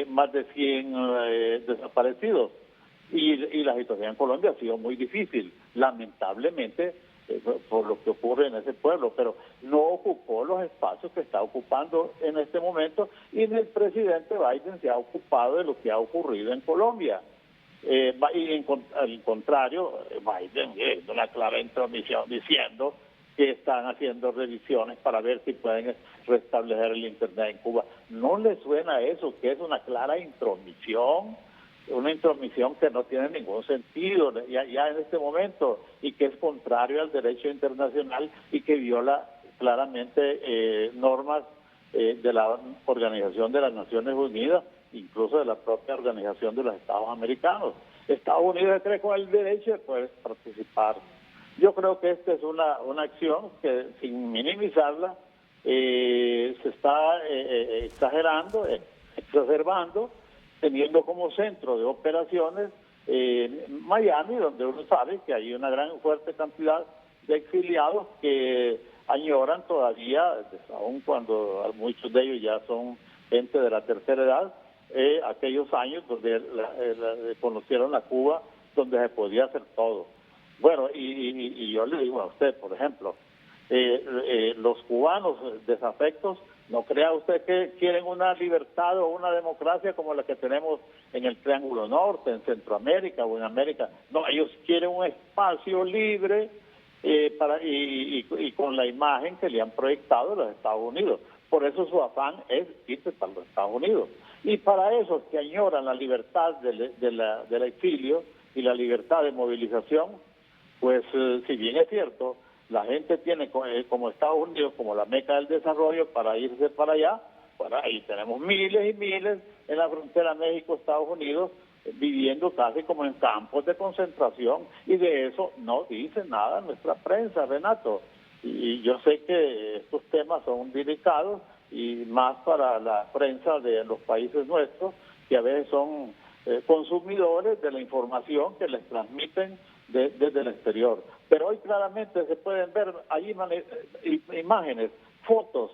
más de 100 desaparecidos, y la situación en Colombia ha sido muy difícil, lamentablemente, por lo que ocurre en ese pueblo, pero no ocupó los espacios que está ocupando en este momento, y el presidente Biden se ha ocupado de lo que ha ocurrido en Colombia. Y al contrario, Biden es una clara intromisión diciendo que están haciendo revisiones para ver si pueden restablecer el Internet en Cuba. ¿No le suena eso, que es una clara intromisión? Una intromisión que no tiene ningún sentido ya en este momento, y que es contrario al derecho internacional y que viola claramente normas de la Organización de las Naciones Unidas, incluso de la propia Organización de los Estados Americanos. Estados Unidos cree con el derecho de poder participar. Yo creo que esta es una acción que, sin minimizarla, se está exagerando, exacerbando, teniendo como centro de operaciones Miami, donde uno sabe que hay una gran fuerte cantidad de exiliados que añoran todavía, aun cuando muchos de ellos ya son gente de la tercera edad, aquellos años donde conocieron la Cuba, donde se podía hacer todo. Bueno, y yo le digo a usted, por ejemplo, los cubanos desafectos, no crea usted que quieren una libertad o una democracia como la que tenemos en el Triángulo Norte, en Centroamérica o en América. No, ellos quieren un espacio libre y con la imagen que le han proyectado los Estados Unidos. Por eso su afán es irse para los Estados Unidos. Y para esos que añoran la libertad del exilio y la libertad de movilización, pues si bien es cierto, la gente tiene como Estados Unidos como la meca del desarrollo para irse para allá, bueno, ahí tenemos miles y miles en la frontera México-Estados Unidos viviendo casi como en campos de concentración, y de eso no dice nada nuestra prensa, Renato. Y yo sé que estos temas son delicados, y más para la prensa de los países nuestros, que a veces son consumidores de la información que les transmiten desde el exterior. Pero hoy claramente se pueden ver allí imágenes, fotos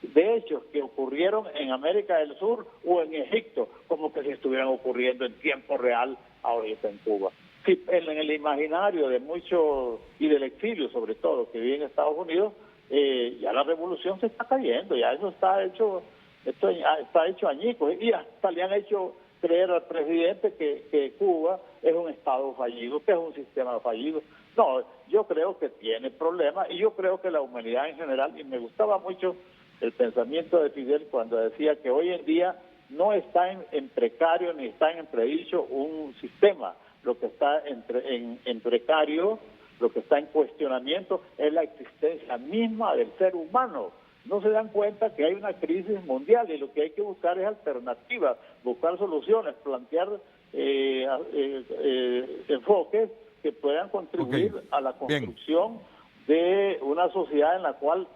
de hechos que ocurrieron en América del Sur o en Egipto, como que si estuvieran ocurriendo en tiempo real ahorita en Cuba. Sí, en el imaginario de muchos, y del exilio sobre todo, que vive en Estados Unidos, ya la revolución se está cayendo, ya eso está hecho, está hecho añicos, y hasta le han hecho creer al presidente que Cuba es un Estado fallido, que es un sistema fallido. No, yo creo que tiene problemas, y yo creo que la humanidad en general, y me gustaba mucho el pensamiento de Fidel cuando decía que hoy en día no está en precario ni está en entredicho un sistema. Lo que está en precario, lo que está en cuestionamiento es la existencia misma del ser humano. No se dan cuenta que hay una crisis mundial y lo que hay que buscar es alternativas, buscar soluciones, plantear enfoques que puedan contribuir a la construcción de una sociedad en la cual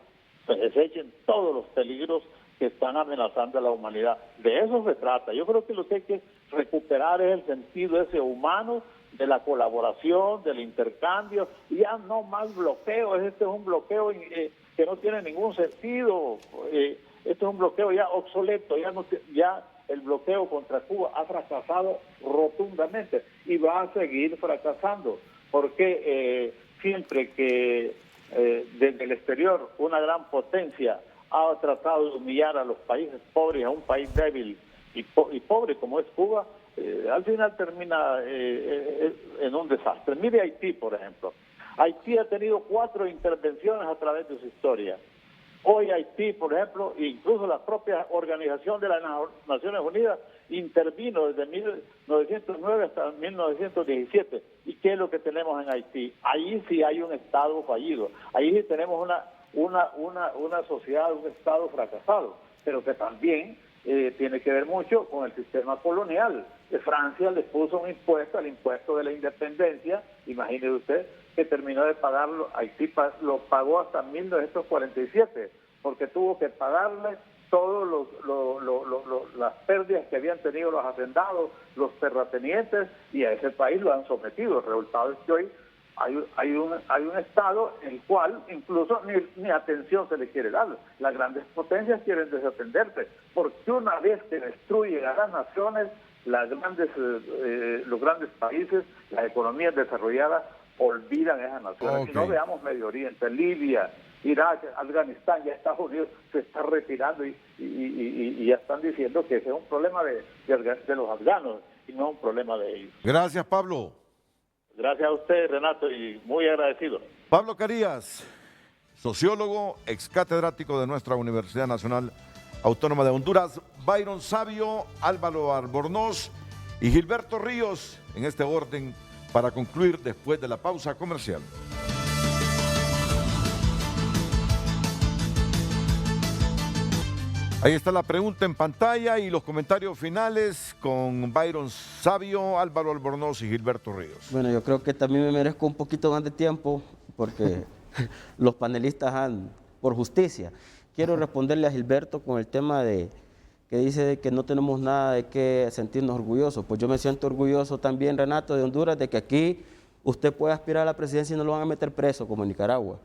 se desechen todos los peligros que están amenazando a la humanidad. De eso se trata. Yo creo que lo que hay que recuperar es el sentido ese humano, de la colaboración, del intercambio, y ya no más bloqueo. Este es un bloqueo que no tiene ningún sentido. Este es un bloqueo ya obsoleto, ya el bloqueo contra Cuba ha fracasado rotundamente y va a seguir fracasando, porque siempre que desde el exterior una gran potencia ha tratado de humillar a los países pobres, a un país débil y pobre como es Cuba, al final termina en un desastre. Mire Haití, por ejemplo. Haití ha tenido 4 intervenciones a través de su historia. Hoy Haití, por ejemplo, incluso la propia Organización de las Naciones Unidas intervino desde 1909 hasta 1917. ¿Y qué es lo que tenemos en Haití? Ahí sí hay un Estado fallido. Ahí sí tenemos una sociedad, un Estado fracasado, pero que también tiene que ver mucho con el sistema colonial. Francia les puso un impuesto, el impuesto de la independencia, imagínese usted, que terminó de pagarlo, Haití lo pagó hasta 1947, porque tuvo que pagarle todas las pérdidas que habían tenido los hacendados, los terratenientes, y a ese país lo han sometido. El resultado es que hoy hay un Estado en el cual incluso ni atención se le quiere dar. Las grandes potencias quieren desatenderse, porque una vez que destruyen a las naciones, los grandes países, las economías desarrolladas, olvidan esas naciones. Okay. Si no, veamos Medio Oriente, Libia, Irak, Afganistán, ya Estados Unidos se está retirando y ya están diciendo que ese es un problema de los afganos y no un problema de ellos. Gracias, Pablo. Gracias a usted, Renato, y muy agradecido. Pablo Carías, sociólogo, ex catedrático de nuestra Universidad Nacional Autónoma de Honduras, Byron Sabio, Álvaro Albornoz y Gilberto Ríos, en este orden, para concluir después de la pausa comercial. Ahí está la pregunta en pantalla y los comentarios finales con Byron Sabio, Álvaro Albornoz y Gilberto Ríos. Bueno, yo creo que también me merezco un poquito más de tiempo porque los panelistas han, por justicia. Quiero responderle a Gilberto con el tema de que dice de que no tenemos nada de qué sentirnos orgullosos. Pues yo me siento orgulloso también, Renato, de Honduras, de que aquí usted puede aspirar a la presidencia y no lo van a meter preso como en Nicaragua.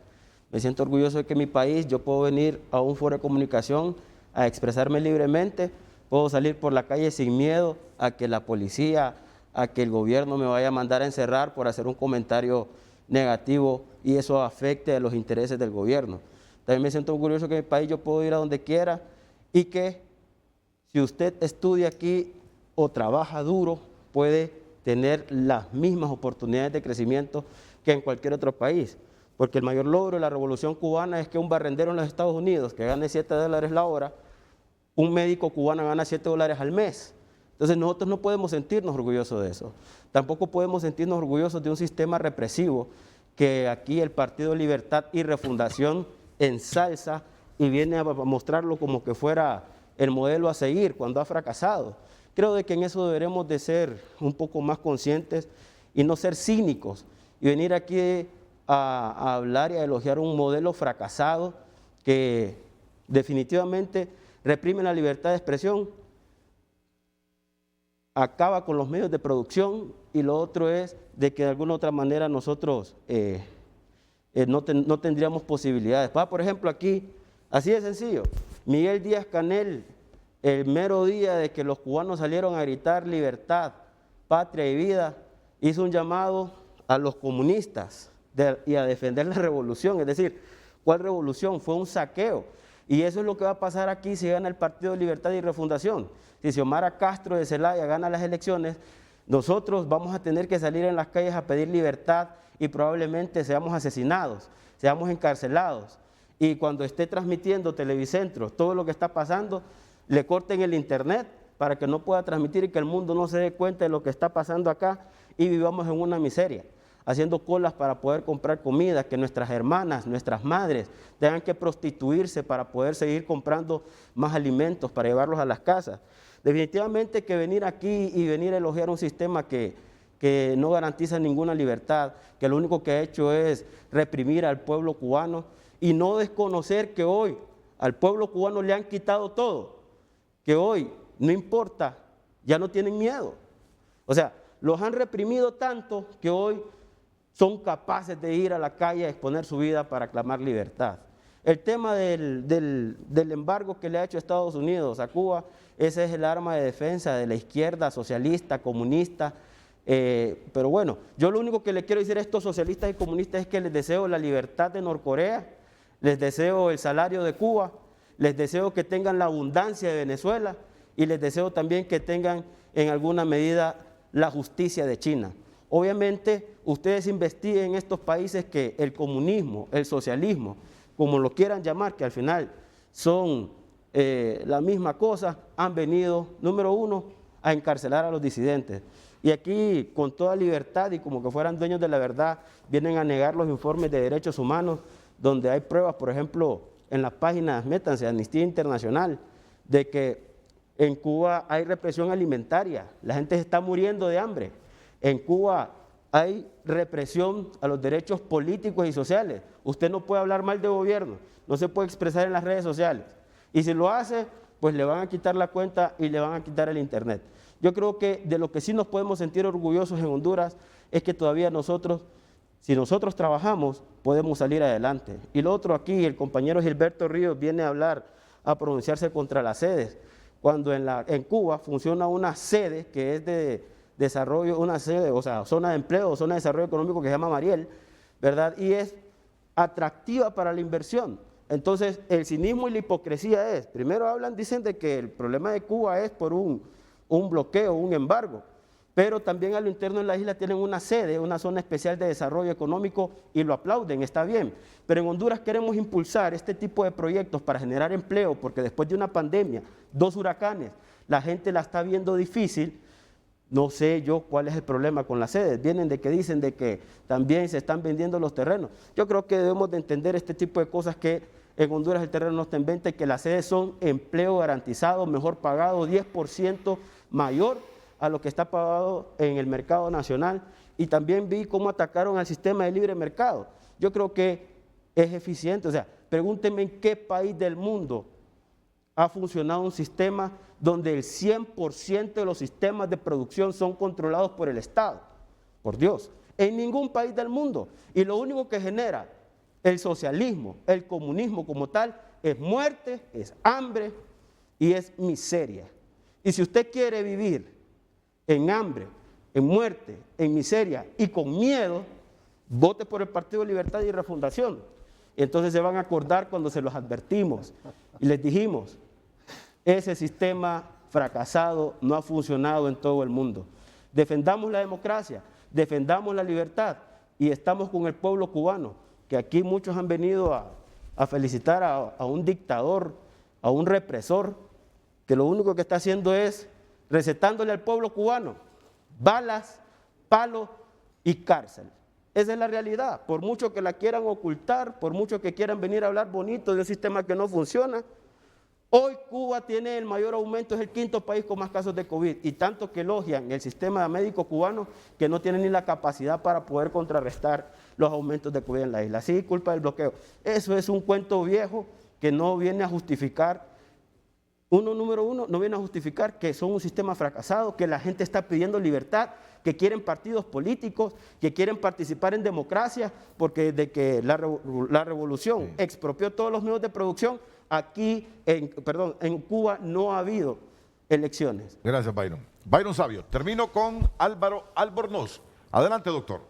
Me siento orgulloso de que en mi país yo puedo venir a un foro de comunicación a expresarme libremente, puedo salir por la calle sin miedo a que la policía, a que el gobierno me vaya a mandar a encerrar por hacer un comentario negativo y eso afecte a los intereses del gobierno. También me siento orgulloso que en mi país yo puedo ir a donde quiera y que si usted estudia aquí o trabaja duro, puede tener las mismas oportunidades de crecimiento que en cualquier otro país. Porque el mayor logro de la Revolución Cubana es que un barrendero en los Estados Unidos que gane $7 la hora, un médico cubano gana $7 al mes. Entonces nosotros no podemos sentirnos orgullosos de eso. Tampoco podemos sentirnos orgullosos de un sistema represivo que aquí el Partido Libertad y Refundación ensalza y viene a mostrarlo como que fuera el modelo a seguir cuando ha fracasado. Creo de que en eso deberemos de ser un poco más conscientes y no ser cínicos y venir aquí a hablar y a elogiar un modelo fracasado que definitivamente reprime la libertad de expresión, acaba con los medios de producción y lo otro es de que de alguna u otra manera nosotros no tendríamos posibilidades. Por ejemplo, aquí, así de sencillo, Miguel Díaz-Canel, el mero día de que los cubanos salieron a gritar libertad, patria y vida, hizo un llamado a los comunistas y a defender la revolución. Es decir, ¿cuál revolución? Fue un saqueo. Y eso es lo que va a pasar aquí si gana el Partido de Libertad y Refundación. Si Xiomara Castro de Zelaya gana las elecciones, nosotros vamos a tener que salir en las calles a pedir libertad y probablemente seamos asesinados, seamos encarcelados. Y cuando esté transmitiendo Televicentro todo lo que está pasando, le corten el internet para que no pueda transmitir y que el mundo no se dé cuenta de lo que está pasando acá y vivamos en una miseria, haciendo colas para poder comprar comida, que nuestras hermanas, nuestras madres tengan que prostituirse para poder seguir comprando más alimentos para llevarlos a las casas. Definitivamente que venir aquí y venir a elogiar un sistema que no garantiza ninguna libertad, que lo único que ha hecho es reprimir al pueblo cubano y no desconocer que hoy al pueblo cubano le han quitado todo, que hoy no importa, ya no tienen miedo. O sea, los han reprimido tanto que hoy son capaces de ir a la calle a exponer su vida para clamar libertad. El tema del embargo que le ha hecho Estados Unidos a Cuba, ese es el arma de defensa de la izquierda socialista, comunista. Pero bueno, yo lo único que le quiero decir a estos socialistas y comunistas es que les deseo la libertad de Norcorea, les deseo el salario de Cuba, les deseo que tengan la abundancia de Venezuela y les deseo también que tengan en alguna medida la justicia de China. Obviamente, ustedes investiguen en estos países que el comunismo, el socialismo, como lo quieran llamar, que al final son la misma cosa, han venido, número uno, a encarcelar a los disidentes. Y aquí, con toda libertad y como que fueran dueños de la verdad, vienen a negar los informes de derechos humanos, donde hay pruebas, por ejemplo, en las páginas, métanse, Amnistía Internacional, de que en Cuba hay represión alimentaria, la gente se está muriendo de hambre. En Cuba hay represión a los derechos políticos y sociales. Usted no puede hablar mal de gobierno, no se puede expresar en las redes sociales. Y si lo hace, pues le van a quitar la cuenta y le van a quitar el internet. Yo creo que de lo que sí nos podemos sentir orgullosos en Honduras es que todavía nosotros, si nosotros trabajamos, podemos salir adelante. Y lo otro aquí, el compañero Gilberto Ríos viene a hablar, a pronunciarse contra las sedes, cuando en Cuba funciona una sede que es de desarrollo, una sede, o sea, zona de empleo, zona de desarrollo económico que se llama Mariel, ¿verdad? Y es atractiva para la inversión. Entonces, el cinismo y la hipocresía es, primero dicen de que el problema de Cuba es por un bloqueo, un embargo, pero también a lo interno de la isla tienen una sede, una zona especial de desarrollo económico y lo aplauden, está bien. Pero en Honduras queremos impulsar este tipo de proyectos para generar empleo, porque después de una pandemia, 2 huracanes, la gente la está viendo difícil. No sé yo cuál es el problema con las sedes. Vienen de que dicen de que también se están vendiendo los terrenos. Yo creo que debemos de entender este tipo de cosas, que en Honduras el terreno no está en venta y que las sedes son empleo garantizado, mejor pagado, 10% mayor a lo que está pagado en el mercado nacional. Y también vi cómo atacaron al sistema de libre mercado. Yo creo que es eficiente. O sea, pregúntenme en qué país del mundo ha funcionado un sistema donde el 100% de los sistemas de producción son controlados por el Estado. Por Dios, en ningún país del mundo. Y lo único que genera el socialismo, el comunismo como tal, es muerte, es hambre y es miseria. Y si usted quiere vivir en hambre, en muerte, en miseria y con miedo, vote por el Partido de Libertad y Refundación. Entonces se van a acordar cuando se los advertimos y les dijimos, ese sistema fracasado no ha funcionado en todo el mundo. Defendamos la democracia, defendamos la libertad y estamos con el pueblo cubano, que aquí muchos han venido a felicitar a un dictador, a un represor, que lo único que está haciendo es recetándole al pueblo cubano balas, palos y cárcel. Esa es la realidad. Por mucho que la quieran ocultar, por mucho que quieran venir a hablar bonito de un sistema que no funciona, hoy Cuba tiene el mayor aumento, es el 5º país con más casos de COVID, y tanto que elogian el sistema médico cubano que no tiene ni la capacidad para poder contrarrestar los aumentos de COVID en la isla. Sí, culpa del bloqueo. Eso es un cuento viejo que no viene a justificar, número uno, no viene a justificar que son un sistema fracasado, que la gente está pidiendo libertad, que quieren partidos políticos, que quieren participar en democracia, porque desde que la revolución expropió todos los medios de producción, aquí, en Cuba no ha habido elecciones. Gracias, Byron. Byron Sabio. Termino con Álvaro Albornoz. Adelante, doctor.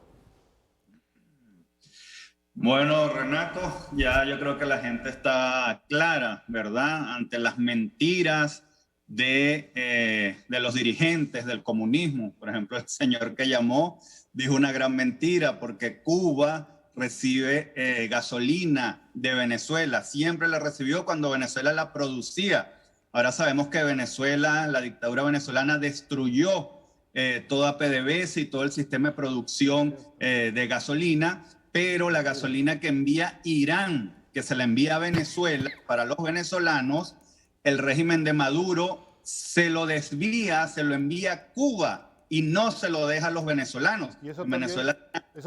Bueno, Renato, ya yo creo que la gente está clara, ¿verdad?, ante las mentiras de los dirigentes del comunismo. Por ejemplo, el señor que llamó dijo una gran mentira, porque Cuba recibe gasolina de Venezuela. Siempre la recibió cuando Venezuela la producía. Ahora sabemos que Venezuela, la dictadura venezolana, destruyó toda PDVSA y todo el sistema de producción de gasolina, pero la gasolina que envía Irán, que se la envía a Venezuela para los venezolanos, el régimen de Maduro se lo desvía, se lo envía a Cuba y no se lo deja a los venezolanos. Y eso Venezuela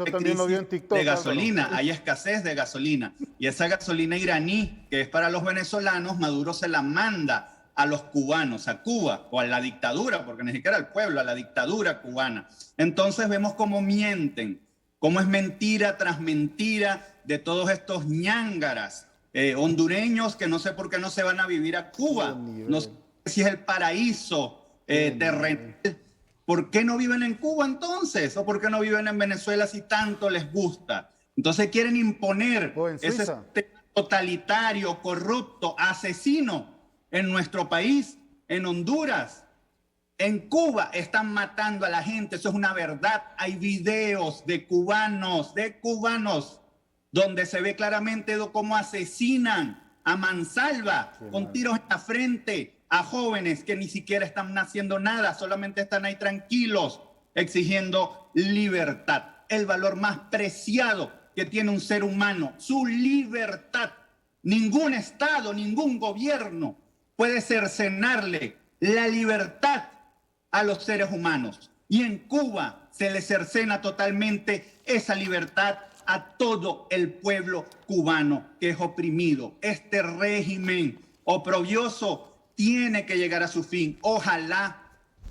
también lo vi en TikTok. De gasolina, hay escasez de gasolina. Y esa gasolina iraní, que es para los venezolanos, Maduro se la manda a los cubanos, a Cuba, o a la dictadura, porque ni siquiera al pueblo, a la dictadura cubana. Entonces vemos cómo mienten, cómo es mentira tras mentira de todos estos ñángaras hondureños que no sé por qué no se van a vivir a Cuba. No sé si es el paraíso terrenal. ¿Por qué no viven en Cuba entonces? ¿O por qué no viven en Venezuela si tanto les gusta? Entonces quieren imponer ese sistema totalitario, corrupto, asesino en nuestro país, en Honduras. En Cuba están matando a la gente, eso es una verdad. Hay videos de cubanos donde se ve claramente cómo asesinan a mansalva con tiros en la frente a jóvenes que ni siquiera están haciendo nada, solamente están ahí tranquilos exigiendo libertad, el valor más preciado que tiene un ser humano, su libertad. Ningún Estado, ningún gobierno puede cercenarle la libertad a los seres humanos. Y en Cuba se le cercena totalmente esa libertad a todo el pueblo cubano que es oprimido. Este régimen oprobioso tiene que llegar a su fin. Ojalá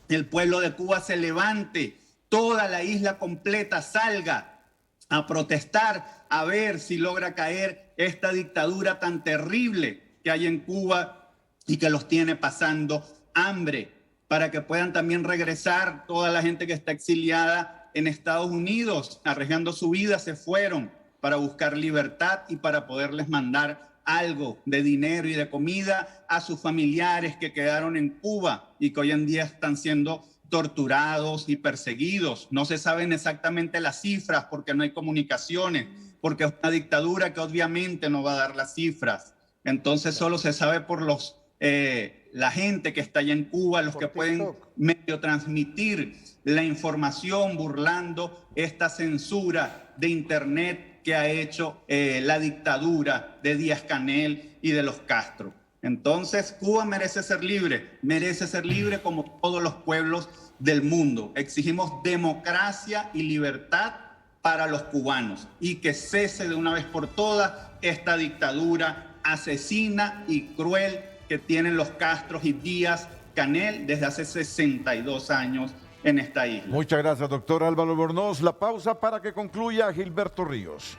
el pueblo de Cuba se levante, toda la isla completa salga a protestar, a ver si logra caer esta dictadura tan terrible que hay en Cuba y que los tiene pasando hambre, para que puedan también regresar toda la gente que está exiliada en Estados Unidos, arriesgando su vida, se fueron para buscar libertad y para poderles mandar algo de dinero y de comida a sus familiares que quedaron en Cuba y que hoy en día están siendo torturados y perseguidos. No se saben exactamente las cifras porque no hay comunicaciones, porque es una dictadura que obviamente no va a dar las cifras. Entonces solo se sabe por la gente que está allá en Cuba, los que pueden medio transmitir la información burlando esta censura de Internet que ha hecho la dictadura de Díaz-Canel y de los Castro. Entonces, Cuba merece ser libre como todos los pueblos del mundo. Exigimos democracia y libertad para los cubanos y que cese de una vez por todas esta dictadura asesina y cruel que tienen los Castros y Díaz-Canel desde hace 62 años en esta isla. Muchas gracias, doctor Álvaro Albornoz. La pausa para que concluya Gilberto Ríos.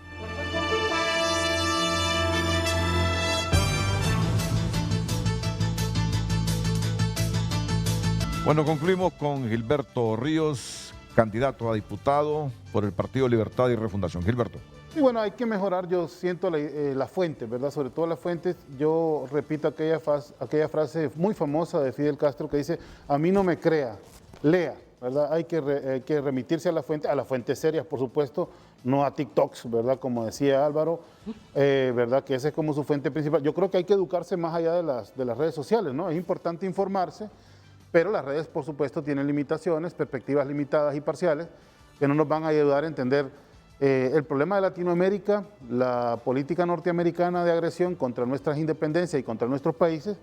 Bueno, concluimos con Gilberto Ríos, candidato a diputado por el Partido Libertad y Refundación. Gilberto. Y bueno, hay que mejorar, yo siento la fuente, ¿verdad? Sobre todo las fuentes. Yo repito aquella frase muy famosa de Fidel Castro que dice: a mí no me crea, lea, ¿verdad? Hay que remitirse a las fuentes serias, por supuesto, no a TikToks, ¿verdad? Como decía Álvaro, ¿verdad? Que esa es como su fuente principal. Yo creo que hay que educarse más allá de las redes sociales, ¿no? Es importante informarse, pero las redes, por supuesto, tienen limitaciones, perspectivas limitadas y parciales, que no nos van a ayudar a entender el problema de Latinoamérica, la política norteamericana de agresión contra nuestras independencias y contra nuestros países,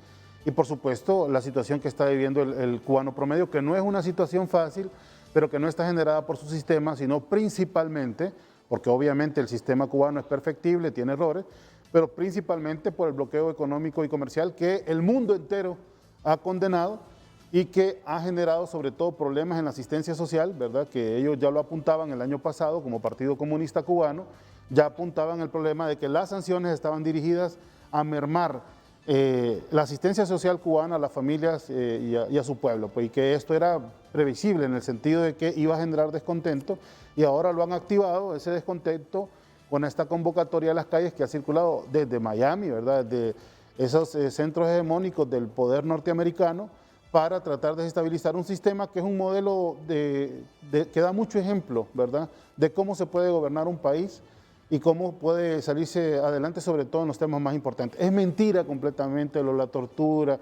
y por supuesto la situación que está viviendo el cubano promedio, que no es una situación fácil, pero que no está generada por su sistema, sino principalmente, porque obviamente el sistema cubano es perfectible, tiene errores, pero principalmente por el bloqueo económico y comercial que el mundo entero ha condenado y que ha generado sobre todo problemas en la asistencia social, ¿verdad? Que ellos ya lo apuntaban el año pasado como Partido Comunista Cubano, ya apuntaban el problema de que las sanciones estaban dirigidas a mermar la asistencia social cubana a las familias y a su pueblo, pues, y que esto era previsible en el sentido de que iba a generar descontento, y ahora lo han activado, ese descontento, con esta convocatoria a las calles que ha circulado desde Miami, ¿verdad? Desde esos centros hegemónicos del poder norteamericano, para tratar de desestabilizar un sistema que es un modelo que da mucho ejemplo, ¿verdad?, de cómo se puede gobernar un país y cómo puede salirse adelante, sobre todo en los temas más importantes. Es mentira completamente la tortura,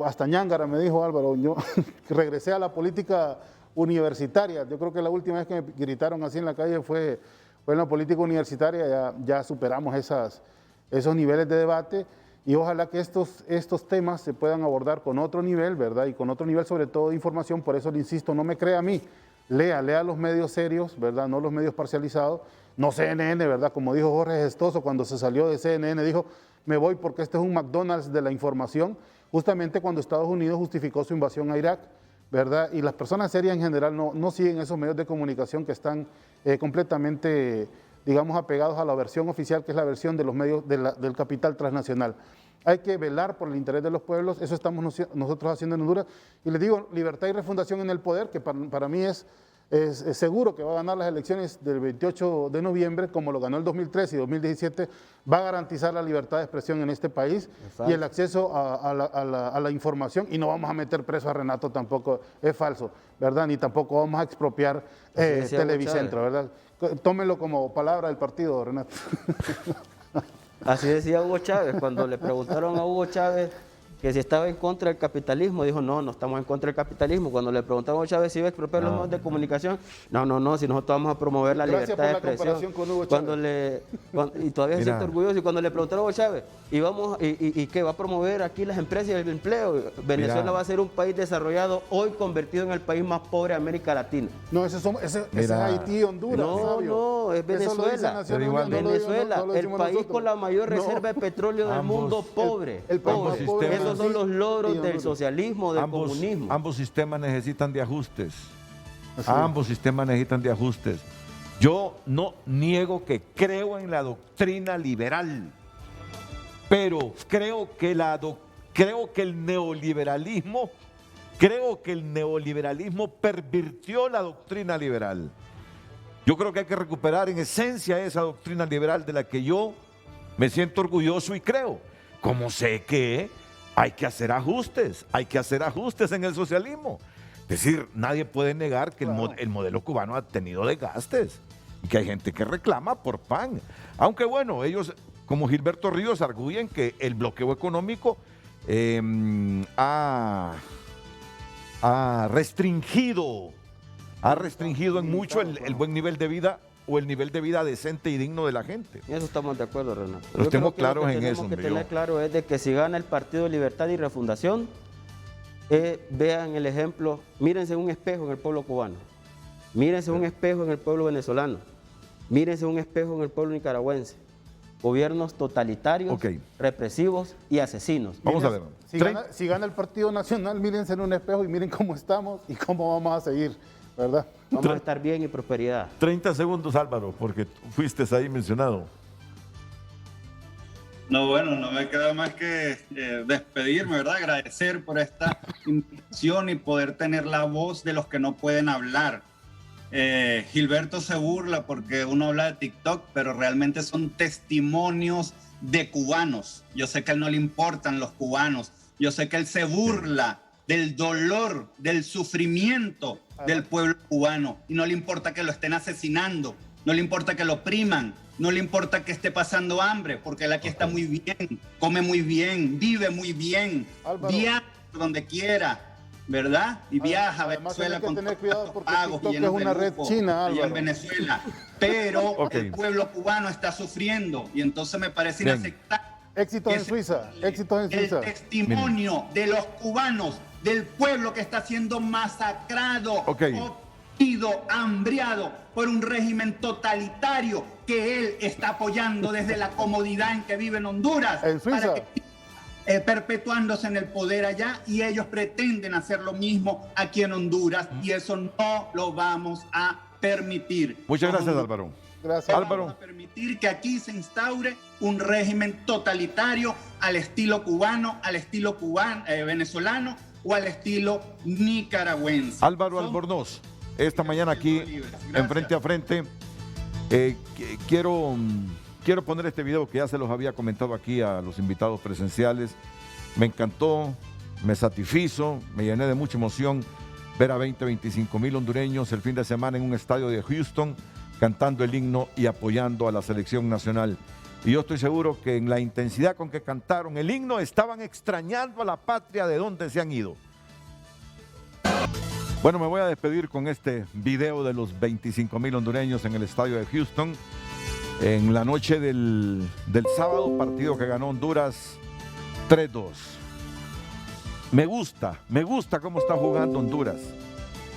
hasta ñángara me dijo Álvaro, yo regresé a la política universitaria. Yo creo que la última vez que me gritaron así en la calle fue en la política universitaria, ya superamos esos niveles de debate. Y ojalá que estos temas se puedan abordar con otro nivel, ¿verdad? Y con otro nivel sobre todo de información. Por eso le insisto, no me crea a mí, lea los medios serios, ¿verdad? No los medios parcializados, no CNN, ¿verdad? Como dijo Jorge Gestoso cuando se salió de CNN, dijo: me voy porque este es un McDonald's de la información, justamente cuando Estados Unidos justificó su invasión a Irak, ¿verdad? Y las personas serias en general no siguen esos medios de comunicación que están completamente, digamos, apegados a la versión oficial, que es la versión de los medios del capital transnacional. Hay que velar por el interés de los pueblos, eso estamos nosotros haciendo en Honduras. Y les digo, libertad y refundación en el poder, que para mí es es seguro que va a ganar las elecciones del 28 de noviembre, como lo ganó el 2013 y 2017, va a garantizar la libertad de expresión en este país y el acceso a la información, y no vamos a meter preso a Renato tampoco, es falso, ¿verdad? Ni tampoco vamos a expropiar Televicentro, ¿verdad? Tómelo como palabra del partido, Renato. Así decía Hugo Chávez, cuando le preguntaron a Hugo Chávez que si estaba en contra del capitalismo, dijo, no estamos en contra del capitalismo. Cuando le preguntaron a Hugo Chávez si iba a expropiar los medios de comunicación, no, si nosotros vamos a promover la Gracias libertad de por la expresión. comparación con Hugo Chávez. Y todavía se siente orgulloso, y cuando le preguntaron a Hugo Chávez, ¿y qué va a promover aquí las empresas y el empleo? Venezuela va a ser un país desarrollado, hoy convertido en el país más pobre de América Latina. No, ese es Haití, Honduras. No, es Venezuela. Venezuela, el país con la mayor reserva de petróleo del mundo, pobre. El país más pobre. Esos son los logros del socialismo, del comunismo. Ambos sistemas necesitan de ajustes. Ambos sistemas necesitan de ajustes. Yo no niego que creo en la doctrina liberal, pero creo que el neoliberalismo pervirtió la doctrina liberal. Yo creo que hay que recuperar en esencia esa doctrina liberal de la que yo me siento orgulloso y creo. Como sé que hay que hacer ajustes en el socialismo. Es decir, nadie puede negar que el modelo cubano ha tenido desgastes y que hay gente que reclama por pan. Aunque bueno, ellos, como Gilberto Ríos, arguyen que el bloqueo económico ha restringido en mucho el buen nivel de vida o el nivel de vida decente y digno de la gente. En eso estamos de acuerdo, Renato. Los tengo claros en eso. Lo que tenemos que tener claro es de que si gana el Partido Libertad y Refundación, vean el ejemplo, mírense en un espejo en el pueblo cubano, mírense en un espejo en el pueblo venezolano, mírense en un espejo en el pueblo nicaragüense. Gobiernos totalitarios, represivos y asesinos. Vamos a ver. Si gana el Partido Nacional, mírense en un espejo y miren cómo estamos y cómo vamos a seguir, ¿verdad? Vamos a estar bien y prosperidad. 30 segundos, Álvaro, porque fuiste ahí mencionado. No, bueno, no me queda más que despedirme, ¿verdad? Agradecer por esta invitación y poder tener la voz de los que no pueden hablar. Gilberto se burla porque uno habla de TikTok, pero realmente son testimonios de cubanos. Yo sé que a él no le importan los cubanos. Yo sé que él se burla del dolor, del sufrimiento del pueblo cubano. Y no le importa que lo estén asesinando, no le importa que lo opriman, no le importa que esté pasando hambre, porque él aquí está muy bien, come muy bien, vive muy bien, viaja por donde quiera, ¿verdad? Y viaja a Venezuela con tener cuidado porque pagos TikTok llenos es una de red lujo china, allá en Álvaro. Venezuela. Pero el pueblo cubano está sufriendo y entonces me parece inaceptable. Éxitos en Suiza, éxitos en Suiza. El testimonio de los cubanos, del pueblo que está siendo masacrado, oprimido, hambriado por un régimen totalitario que él está apoyando desde la comodidad en que vive en Honduras. En Suiza. Perpetuándose en el poder allá, y ellos pretenden hacer lo mismo aquí en Honduras, y eso no lo vamos a permitir. Muchas gracias, Álvaro. Gracias, Álvaro. Vamos a permitir que aquí se instaure un régimen totalitario al estilo cubano, al estilo venezolano o al estilo nicaragüense. Álvaro Albornoz, esta mañana aquí en Frente a Frente, quiero poner este video que ya se los había comentado aquí a los invitados presenciales. Me encantó, me satisfizo, me llené de mucha emoción ver a 25 mil hondureños el fin de semana en un estadio de Houston cantando el himno y apoyando a la selección nacional. Y yo estoy seguro que en la intensidad con que cantaron el himno estaban extrañando a la patria de donde se han ido. Bueno, me voy a despedir con este video de los 25 mil hondureños en el estadio de Houston en la noche del sábado, partido que ganó Honduras 3-2. Me gusta cómo está jugando Honduras.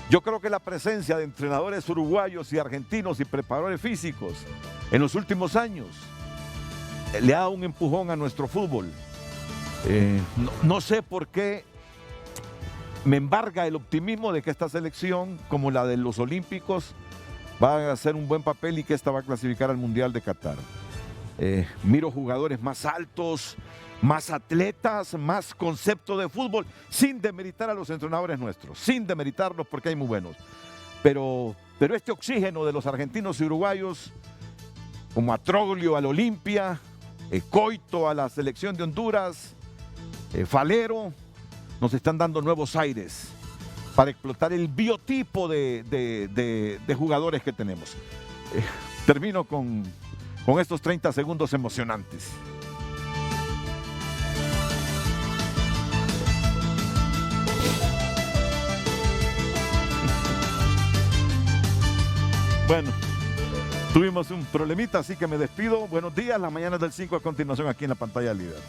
Yo creo que la presencia de entrenadores uruguayos y argentinos y preparadores físicos en los últimos años le ha dado un empujón a nuestro fútbol. No sé por qué me embarga el optimismo de que esta selección, como la de los Olímpicos, va a hacer un buen papel y que esta va a clasificar al Mundial de Qatar. Miro jugadores más altos, más atletas, más concepto de fútbol, sin demeritar a los entrenadores nuestros, sin demeritarlos porque hay muy buenos. pero este oxígeno de los argentinos y uruguayos, como a Troglio al Olimpia, Coito a la selección de Honduras, Falero, nos están dando nuevos aires para explotar el biotipo de jugadores que tenemos. Termino con estos 30 segundos emocionantes. Bueno, tuvimos un problemita, así que me despido. Buenos días, las mañanas del 5 a continuación aquí en la pantalla líder.